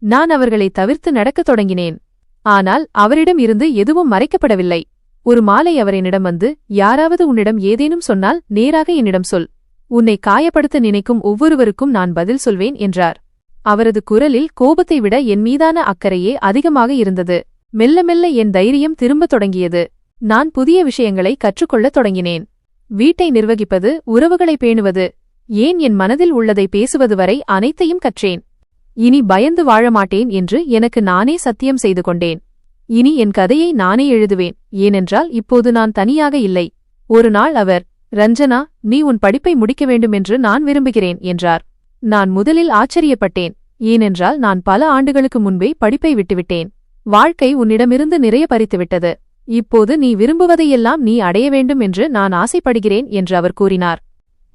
நான் அவர்களை தவிர்த்து நடக்கத் தொடங்கினேன். ஆனால் அவரிடம் இருந்து எதுவும் மறைக்கப்படவில்லை. ஒரு மாலை அவர் என்னிடம் வந்து, யாராவது உன்னிடம் ஏதேனும் சொன்னால் நேராக என்னிடம் சொல். உன்னை காயப்படுத்த நினைக்கும் ஒவ்வொருவருக்கும் நான் பதில் சொல்வேன் என்றார். அவரது குரலில் கோபத்தை விட என் மீதான அக்கறையே அதிகமாக இருந்தது. மெல்ல மெல்ல என் தைரியம் திரும்பத் தொடங்கியது. நான் புதிய விஷயங்களை கற்றுக்கொள்ளத் தொடங்கினேன். வீட்டை நிர்வகிப்பது, உறவுகளை பேணுவது, ஏன் என் மனதில் உள்ளதை பேசுவது வரை அனைத்தையும் கற்றேன். இனி பயந்து வாழ மாட்டேன் என்று எனக்கு நானே சத்தியம் செய்து கொண்டேன். இனி என் கதையை நானே எழுதுவேன், ஏனென்றால் இப்போது நான் தனியாக இல்லை. ஒரு நாள் அவர், ரஞ்சனா, நீ உன் படிப்பை முடிக்க வேண்டுமென்று நான் விரும்புகிறேன் என்றார். நான் முதலில் ஆச்சரியப்பட்டேன், ஏனென்றால் நான் பல ஆண்டுகளுக்கு முன்பே படிப்பை விட்டுவிட்டேன். வாழ்க்கை உன்னிடமிருந்து நிறைய பறித்துவிட்டது. இப்போது நீ விரும்புவதையெல்லாம் நீ அடைய வேண்டும் என்று நான் ஆசைப்படுகிறேன் என்று அவர் கூறினார்.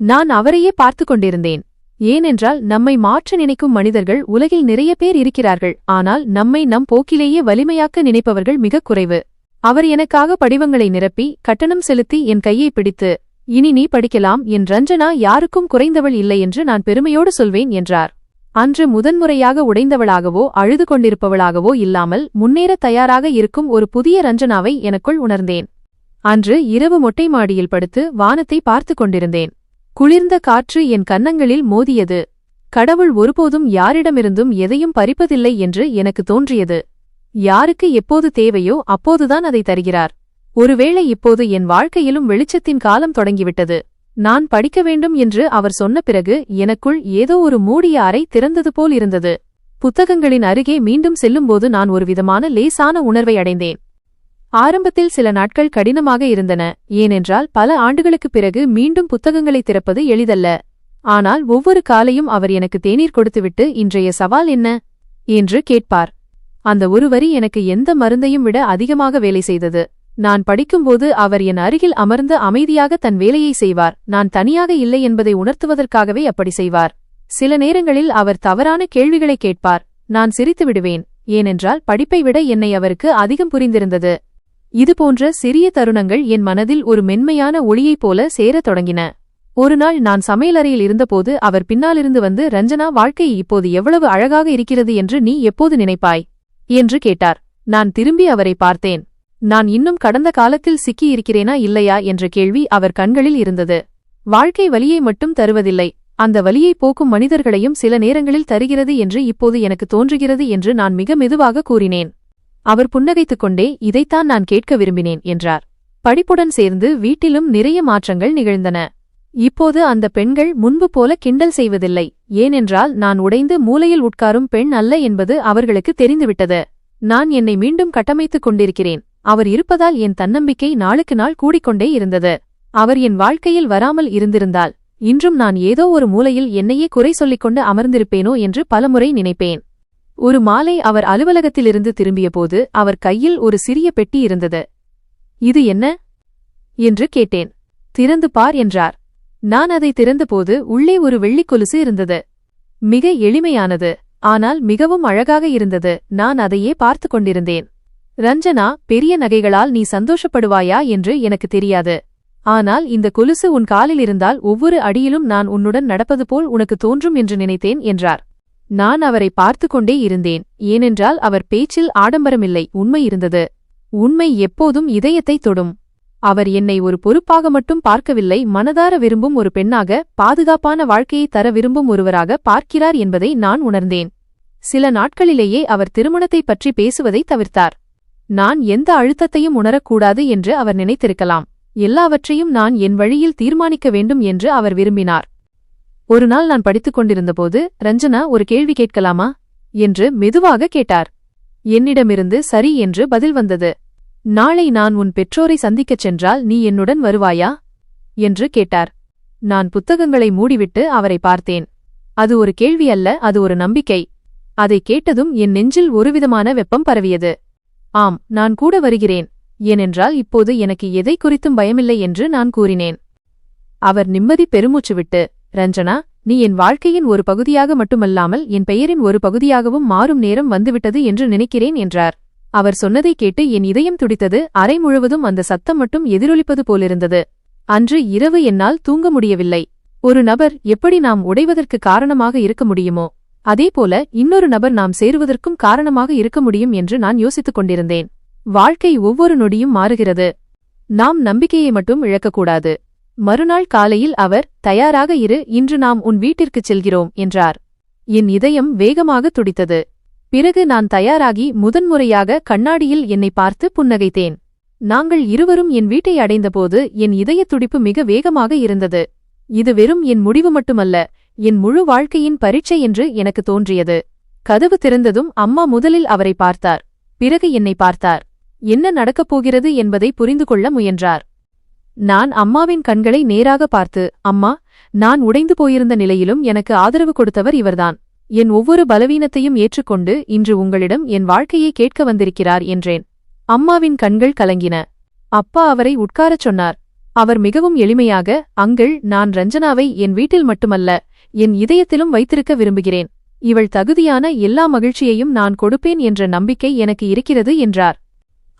நான் அவரையே பார்த்து கொண்டிருந்தேன். ஏனென்றால் நம்மை மாற்ற நினைக்கும் மனிதர்கள் உலகில் நிறைய பேர் இருக்கிறார்கள், ஆனால் நம்மை நம் போக்கிலேயே வலிமையாக்க நினைப்பவர்கள் மிகக் குறைவு. அவர் எனக்காக படிவங்களை நிரப்பி கட்டணம் செலுத்தி என் கையை பிடித்து, இனி நீ படிக்கலாம், என் ரஞ்சனா யாருக்கும் குறைந்தவள் இல்லை என்று நான் பெருமையோடு சொல்வேன் என்றார். அன்று முதன்முறையாக உடைந்தவளாகவோ அழுது கொண்டிருப்பவளாகவோ இல்லாமல் முன்னேற தயாராக இருக்கும் ஒரு புதிய ரஞ்சனாவை எனக்குள் உணர்ந்தேன். அன்று இரவு மொட்டை மாடியில் படுத்து வானத்தை பார்த்து கொண்டிருந்தேன். குளிர்ந்த காற்று என் கன்னங்களில் மோதியது. கடவுள் ஒருபோதும் யாரிடமிருந்தும் எதையும் பறிப்பதில்லை என்று எனக்கு தோன்றியது. யாருக்கு எப்போது தேவையோ அப்போதுதான் அதை தருகிறார். ஒருவேளை இப்போது என் வாழ்க்கையிலும் வெளிச்சத்தின் காலம் தொடங்கிவிட்டது. நான் படிக்க வேண்டும் என்று அவர் சொன்ன பிறகு எனக்குள் ஏதோ ஒரு மூடிய அறை திறந்தது போல் இருந்தது. புத்தகங்களின் அருகே மீண்டும் செல்லும்போது நான் ஒருவிதமான லேசான உணர்வை அடைந்தேன். ஆரம்பத்தில் சில நாட்கள் கடினமாக இருந்தன, ஏனென்றால் பல ஆண்டுகளுக்குப் பிறகு மீண்டும் புத்தகங்களை திறப்பது எளிதல்ல. ஆனால் ஒவ்வொரு காலையும் அவர் எனக்கு தேநீர் கொடுத்துவிட்டு, இன்றைய சவால் என்ன என்று கேட்பார். அந்த ஒரு வரி எனக்கு எந்த மருந்தையும் விட அதிகமாக வேலை செய்தது. நான் படிக்கும்போது அவர் என் அருகில் அமர்ந்து அமைதியாக தன் வேலையை செய்வார். நான் தனியாக இல்லை என்பதை உணர்த்துவதற்காகவே அப்படி செய்வார். சில நேரங்களில் அவர் தவறான கேள்விகளை கேட்பார். நான் சிரித்து விடுவேன், ஏனென்றால் படிப்பை விட என்னை அவருக்கு அதிகம் புரிந்திருந்தது. இதுபோன்ற சிறிய தருணங்கள் என் மனதில் ஒரு மென்மையான ஒளியைப் போல சேரத் தொடங்கின. ஒருநாள் நான் சமையலறையில் இருந்தபோது அவர் பின்னாலிருந்து வந்து, ரஞ்சனா, வாழ்க்கை இப்போது எவ்வளவு அழகாக இருக்கிறது என்று நீ எப்போது நினைப்பாய் என்று கேட்டார். நான் திரும்பி அவரை பார்த்தேன். நான் இன்னும் கடந்த காலத்தில் சிக்கியிருக்கிறேனா இல்லையா என்ற கேள்வி அவர் கண்களில் இருந்தது. வாழ்க்கை வலியை மட்டும் தருவதில்லை, அந்த வலியை போக்கும் மனிதர்களையும் சில நேரங்களில் தருகிறது என்று இப்போது எனக்கு தோன்றுகிறது என்று நான் மிக மெதுவாக கூறினேன். அவர் புன்னகைத்துக் கொண்டே, இதைத்தான் நான் கேட்க விரும்பினேன் என்றார். படிப்புடன் சேர்ந்து வீட்டிலும் நிறைய மாற்றங்கள் நிகழ்ந்தன. இப்போது அந்த பெண்கள் முன்பு போல கிண்டல் செய்வதில்லை, ஏனென்றால் நான் உடைந்து மூலையில் உட்காரும் பெண் அல்ல என்பது அவர்களுக்கு தெரிந்துவிட்டது. நான் என்னை மீண்டும் கட்டமைத்துக் கொண்டிருக்கிறேன். அவர் இருப்பதால் என் தன்னம்பிக்கை நாளுக்கு நாள் கூடிக்கொண்டே இருந்தது. அவர் என் வாழ்க்கையில் வராமல் இருந்திருந்தால் இன்றும் நான் ஏதோ ஒரு மூலையில் என்னையே குறை சொல்லிக் கொண்டு அமர்ந்திருப்பேனோ என்று பலமுறை நினைப்பேன். ஒரு மாலை அவர் அலுவலகத்திலிருந்து திரும்பியபோது அவர் கையில் ஒரு சிறிய பெட்டி இருந்தது. இது என்ன என்று கேட்டேன். திறந்து பார் என்றார். நான் அதை திறந்தபோது உள்ளே ஒரு வெள்ளிக் கொலுசு இருந்தது. மிக எளிமையானது, ஆனால் மிகவும் அழகாக இருந்தது. நான் அதையே பார்த்து கொண்டிருந்தேன். ரஞ்சனா, பெரிய நகைகளால் நீ சந்தோஷப்படுவாயா என்று எனக்கு தெரியாது. ஆனால் இந்த கொலுசு உன் காலில் இருந்தால் ஒவ்வொரு அடியிலும் நான் உன்னுடன் நடப்பது போல் உனக்கு தோன்றும் என்று நினைத்தேன் என்றார். நான் அவரை பார்த்து கொண்டே இருந்தேன், ஏனென்றால் அவர் பேச்சில் ஆடம்பரமில்லை, உண்மை இருந்தது. உண்மை எப்போதும் இதயத்தை தொடும். அவர் என்னை ஒரு பொறுப்பாக மட்டும் பார்க்கவில்லை, மனதார விரும்பும் ஒரு பெண்ணாக, பாதுகாப்பான வாழ்க்கையை தர விரும்பும் ஒருவராக பார்க்கிறார் என்பதை நான் உணர்ந்தேன். சில நாட்களிலேயே அவர் திருமணத்தைப் பற்றி பேசுவதை தவிர்த்தார். நான் எந்த அழுத்தத்தையும் உணரக்கூடாது என்று அவர் நினைத்திருக்கலாம். எல்லாவற்றையும் நான் என் வழியில் தீர்மானிக்க வேண்டும் என்று அவர் விரும்பினார். ஒருநாள் நான் படித்துக் கொண்டிருந்தபோது, ரஞ்சனா, ஒரு கேள்வி கேட்கலாமா என்று மெதுவாக கேட்டார். என்னிடமிருந்து சரி என்று பதில் வந்தது. நாளை நான் உன் பெற்றோரை சந்திக்கச் சென்றால் நீ என்னுடன் வருவாயா என்று கேட்டார். நான் புத்தகங்களை மூடிவிட்டு அவரை பார்த்தேன். அது ஒரு கேள்வி அல்ல, அது ஒரு நம்பிக்கை. அதை கேட்டதும் என் நெஞ்சில் ஒருவிதமான வெப்பம் பரவியது. ஆம், நான் கூட வருகிறேன், ஏனென்றால் இப்போது எனக்கு எதை குறித்தும் பயமில்லை என்று நான் கூறினேன். அவர் நிம்மதி பெருமூச்சு விட்டு, ரஞ்சனா, நீ என் வாழ்க்கையின் ஒரு பகுதியாக மட்டுமல்லாமல் என் பெயரின் ஒரு பகுதியாகவும் மாறும் நேரம் வந்துவிட்டது என்று நினைக்கிறேன் என்றார். அவர் சொன்னதை கேட்டு என் இதயம் துடித்தது. அறை முழுவதும் அந்த சத்தம் மட்டும் எதிரொலிப்பது போலிருந்தது. அன்று இரவு என்னால் தூங்க முடியவில்லை. ஒரு நபர் எப்படி நாம் உடைவதற்கு காரணமாக இருக்க முடியுமோ, அதேபோல இன்னொரு நபர் நாம் சேருவதற்கும் காரணமாக இருக்க முடியும் என்று நான் யோசித்துக் கொண்டிருந்தேன். வாழ்க்கை ஒவ்வொரு நொடியும் மாறுகிறது. நாம் நம்பிக்கையை மட்டும் இழக்கக்கூடாது. மறுநாள் காலையில் அவர், தயாராக இரு, இன்று நாம் உன் வீட்டிற்குச் செல்கிறோம் என்றார். என் இதயம் வேகமாக துடித்தது. பிறகு நான் தயாராகி முதன்முறையாக கண்ணாடியில் என்னை பார்த்து புன்னகைத்தேன். நாங்கள் இருவரும் என் வீட்டை அடைந்தபோது என் இதயத் துடிப்பு மிக வேகமாக இருந்தது. இது வெறும் என் முடிவு மட்டுமல்ல, என் முழு வாழ்க்கையின் பரீட்சை என்று எனக்கு தோன்றியது. கதவு திறந்ததும் அம்மா முதலில் அவரை பார்த்தார். பிறகு என்னை பார்த்தார். என்ன நடக்கப் போகிறது என்பதை புரிந்து கொள்ள முயன்றார். நான் அம்மாவின் கண்களை நேராக பார்த்து, அம்மா, நான் உடைந்து போயிருந்த நிலையிலும் எனக்கு ஆதரவு கொடுத்தவர் இவர்தான். என் ஒவ்வொரு பலவீனத்தையும் ஏற்றுக்கொண்டு இன்று உங்களிடம் என் வாழ்க்கையை கேட்க வந்திருக்கிறார் என்றேன். அம்மாவின் கண்கள் கலங்கின. அப்பா அவரை உட்காரச் சொன்னார். அவர் மிகவும் எளிமையாக, அங்கிள், நான் ரஞ்சனாவை என் வீட்டில் மட்டுமல்ல, என் இதயத்திலும் வைத்திருக்க விரும்புகிறேன். இவள் தகுதியான எல்லா மகிழ்ச்சியையும் நான் கொடுப்பேன் என்ற நம்பிக்கை எனக்கு இருக்கிறது என்றார்.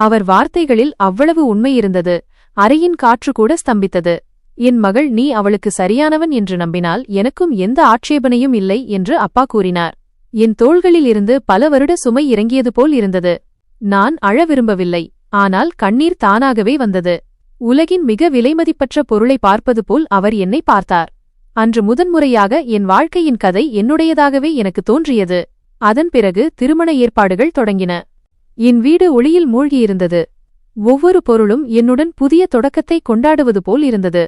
அவர் வார்த்தைகளில் அவ்வளவு உண்மை இருந்தது. அறையின் காற்று கூட ஸ்தம்பித்தது. என் மகள், நீ அவளுக்கு சரியானவன் என்று நம்பினால் எனக்கும் எந்த ஆட்சேபனையும் இல்லை என்று அப்பா கூறினார். என் தோள்களில் இருந்து பல வருட சுமை இறங்கியது போல் இருந்தது. நான் அழ விரும்பவில்லை, ஆனால் கண்ணீர் தானாகவே வந்தது. உலகின் மிக விலைமதிப்பற்ற பொருளை பார்ப்பது போல் அவர் என்னை பார்த்தார். அன்று முதன்முறையாக என் வாழ்க்கையின் கதை என்னுடையதாகவே எனக்கு தோன்றியது. அதன் பிறகு திருமண ஏற்பாடுகள் தொடங்கின. என் வீடு ஒளியில் மூழ்கியிருந்தது. ஒவ்வொரு பொருளும் என்னுடன் புதிய தொடக்கத்தை கொண்டாடுவது போல் இருந்தது.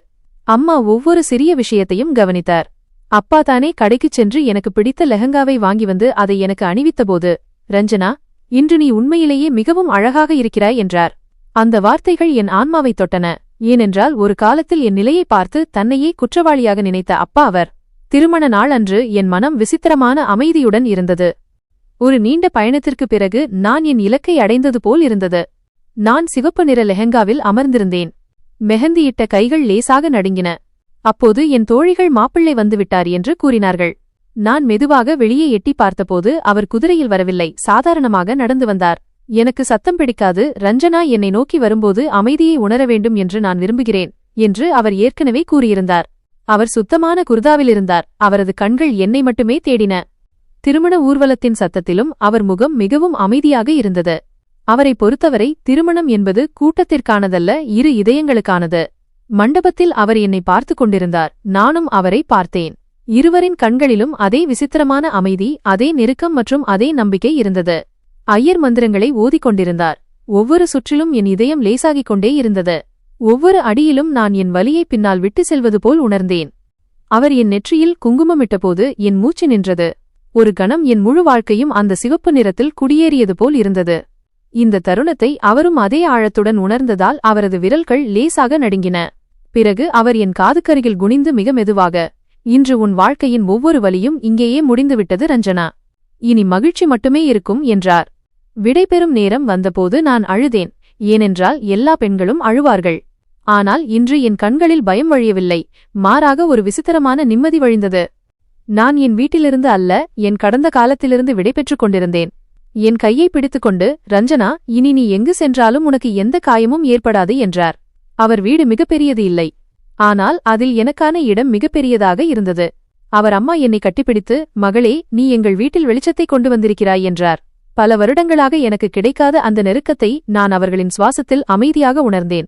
அம்மா ஒவ்வொரு சிறிய விஷயத்தையும் கவனித்தார். அப்பா தானே கடைக்குச் சென்று எனக்கு பிடித்த லெஹங்காவை வாங்கி வந்து அதை எனக்கு அணிவித்தபோது, ரஞ்சனா, இன்று நீ உண்மையிலேயே மிகவும் அழகாக இருக்கிறாய் என்றார். அந்த வார்த்தைகள் என் ஆன்மாவைத் தொட்டன. ஏனென்றால் ஒரு காலத்தில் என் நிலையை பார்த்து தன்னையே குற்றவாளியாக நினைத்த அப்பா அவர். திருமண நாள் அன்று என் மனம் விசித்திரமான அமைதியுடன் இருந்தது. ஒரு நீண்ட பயணத்திற்கு பிறகு நான் என் இலக்கை அடைந்தது போல் இருந்தது. நான் சிவப்பு நிற லெஹங்காவில் அமர்ந்திருந்தேன். மெஹந்தியிட்ட கைகள் லேசாக நடுங்கின. அப்போது என் தோழிகள் மாப்பிள்ளை வந்துவிட்டார் என்று கூறினார்கள். நான் மெதுவாக வெளியே எட்டி பார்த்தபோது அவர் குதிரையில் வரவில்லை, சாதாரணமாக நடந்து வந்தார். எனக்கு சத்தம் பிடிக்காது, ரஞ்சனா என்னை நோக்கி வரும்போது அமைதியை உணர வேண்டும் என்று நான் விரும்புகிறேன் என்று அவர் ஏற்கனவே கூறியிருந்தார். அவர் சுத்தமான குர்தாவிலிருந்தார். அவரது கண்கள் என்னை மட்டுமே தேடின. திருமண ஊர்வலத்தின் சத்தத்திலும் அவர் முகம் மிகவும் அமைதியாக இருந்தது. அவரை பொறுத்தவரை திருமணம் என்பது கூட்டத்திற்கானதல்ல, இரு இதயங்களுக்கானது. மண்டபத்தில் அவர் என்னை பார்த்து கொண்டிருந்தார். நானும் அவரை பார்த்தேன். இருவரின் கண்களிலும் அதே விசித்திரமான அமைதி, அதே நெருக்கம் மற்றும் அதே நம்பிக்கை இருந்தது. ஐயர் மந்திரங்களை ஓதிக்கொண்டிருந்தார். ஒவ்வொரு சுற்றிலும் என் இதயம் லேசாகிக் கொண்டே இருந்தது. ஒவ்வொரு அடியிலும் நான் என் வலியை பின்னால் விட்டு செல்வது போல் உணர்ந்தேன். அவர் என் நெற்றியில் குங்குமமிட்டபோது என் மூச்சு நின்றது. ஒரு கணம் என் முழு வாழ்க்கையும் அந்த சிவப்பு நிறத்தில் குடியேறியது போல் இருந்தது. இந்த தருணத்தை அவரும் அதே ஆழத்துடன் உணர்ந்ததால் அவரது விரல்கள் லேசாக நடுங்கின. பிறகு அவர் என் காதுக்கருகில் குனிந்து மிக மெதுவாக, இன்று உன் வாழ்க்கையின் ஒவ்வொரு வலியும் இங்கேயே முடிந்துவிட்டது ரஞ்சனா. இனி மகிழ்ச்சி மட்டுமே இருக்கும் என்றார். விடைபெறும் நேரம் வந்தபோது நான் அழுதேன். ஏனென்றால் எல்லா பெண்களும் அழுவார்கள். ஆனால் இன்று என் கண்களில் பயம் வழியவில்லை, மாறாக ஒரு விசித்திரமான நிம்மதி வழிந்தது. நான் என் வீட்டிலிருந்து அல்ல, என் கடந்த காலத்திலிருந்து விடைபெற்றுக் கொண்டிருந்தேன். என் கையை பிடித்துக்கொண்டு, ரஞ்சனா, இனி நீ எங்கு சென்றாலும் உனக்கு எந்த காயமும் ஏற்படாது என்றார். அவர் வீடு மிகப்பெரியது இல்லை, ஆனால் அதில் எனக்கான இடம் மிகப்பெரியதாக இருந்தது. அவர் அம்மா என்னை கட்டிப்பிடித்து, மகளே, நீ எங்கள் வீட்டில் வெளிச்சத்தை கொண்டு வந்திருக்கிறாய் என்றார். பல வருடங்களாக எனக்கு கிடைக்காத அந்த நெருக்கத்தை நான் அவர்களின் சுவாசத்தில் அமைதியாக உணர்ந்தேன்.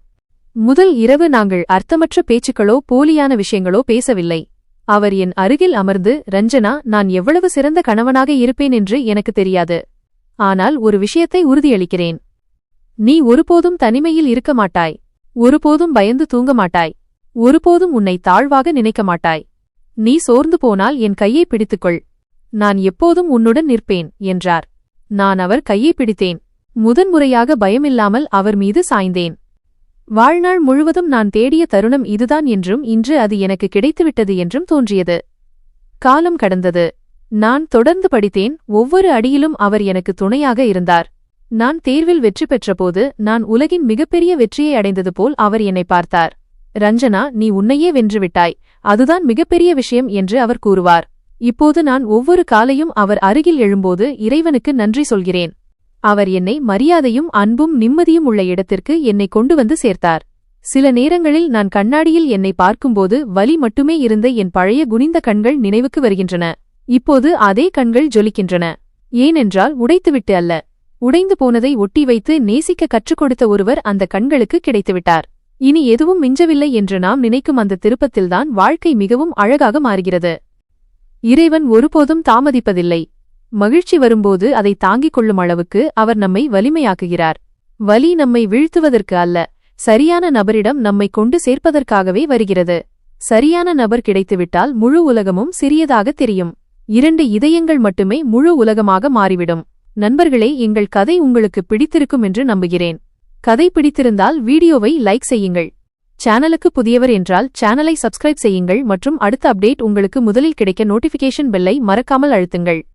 முதல் இரவு நாங்கள் அர்த்தமற்ற பேச்சுக்களோ போலியான விஷயங்களோ பேசவில்லை. அவர் என் அருகில் அமர்ந்து, ரஞ்சனா, நான் எவ்வளவு சிறந்த கணவனாக இருப்பேன் என்று எனக்கு தெரியாது. ஆனால் ஒரு விஷயத்தை உறுதியளிக்கிறேன். நீ ஒருபோதும் தனிமையில் இருக்க மாட்டாய். ஒருபோதும் பயந்து தூங்க மாட்டாய். ஒருபோதும் உன்னை தாழ்வாக நினைக்க மாட்டாய். நீ சோர்ந்து போனால் என் கையை பிடித்துக்கொள். நான் எப்போதும் உன்னுடன் நிற்பேன் என்றார். நான் அவர் கையை பிடித்தேன். முதன்முறையாக பயமில்லாமல் அவர் மீது சாய்ந்தேன். வாழ்நாள் முழுவதும் நான் தேடிய தருணம் இதுதான் என்றும் இன்று அது எனக்கு கிடைத்துவிட்டது என்றும் தோன்றியது. காலம் கடந்தது. நான் தொடர்ந்து படித்தேன். ஒவ்வொரு அடியிலும் அவர் எனக்கு துணையாக இருந்தார். நான் தேர்வில் வெற்றி பெற்றபோது நான் உலகின் மிகப்பெரிய வெற்றியை அடைந்தது போல் அவர் என்னை பார்த்தார். ரஞ்சனா, நீ உன்னையே வென்றுவிட்டாய், அதுதான் மிகப்பெரிய விஷயம் என்று அவர் கூறுவார். இப்போது நான் ஒவ்வொரு காலையும் அவர் அருகில் எழும்போது இறைவனுக்கு நன்றி சொல்கிறேன். அவர் என்னை மரியாதையும் அன்பும் நிம்மதியும் உள்ள இடத்திற்கு என்னை கொண்டு வந்து சேர்த்தார். சில நேரங்களில் நான் கண்ணாடியில் என்னை பார்க்கும்போது வலி மட்டுமே இருந்த என் பழைய குனிந்த கண்கள் நினைவுக்கு வருகின்றன. இப்போது அதே கண்கள் ஜொலிக்கின்றன. ஏனென்றால் உடைத்துவிட்டு அல்ல, உடைந்து போனதை ஒட்டி வைத்து நேசிக்க கற்றுக் கொடுத்த ஒருவர் அந்த கண்களுக்கு கிடைத்துவிட்டார். இனி எதுவும் மிஞ்சவில்லை என்று நாம் நினைக்கும் அந்த திருப்பத்தில்தான் வாழ்க்கை மிகவும் அழகாக மாறுகிறது. இறைவன் ஒருபோதும் தாமதிப்பதில்லை. மகிழ்ச்சி வரும்போது அதை தாங்கிக் கொள்ளும் அளவுக்கு அவர் நம்மை வலிமையாக்குகிறார். வலி நம்மை வீழ்த்துவதற்கு அல்ல, சரியான நபரிடம் நம்மை கொண்டு சேர்ப்பதற்காகவே வருகிறது. சரியான நபர் கிடைத்துவிட்டால் முழு உலகமும் சிறியதாக தெரியும். 2 இதயங்கள் மட்டுமே முழு உலகமாக மாறிவிடும். நண்பர்களே, எங்கள் கதை உங்களுக்கு பிடித்திருக்கும் என்று நம்புகிறேன். கதை பிடித்திருந்தால் வீடியோவை லைக் செய்யுங்கள். சேனலுக்கு புதியவர் என்றால் சேனலை சப்ஸ்கிரைப் செய்யுங்கள் மற்றும் அடுத்த அப்டேட் உங்களுக்கு முதலில் கிடைக்க நோட்டிஃபிகேஷன் பெல்லை மறக்காமல் அழுத்துங்கள்.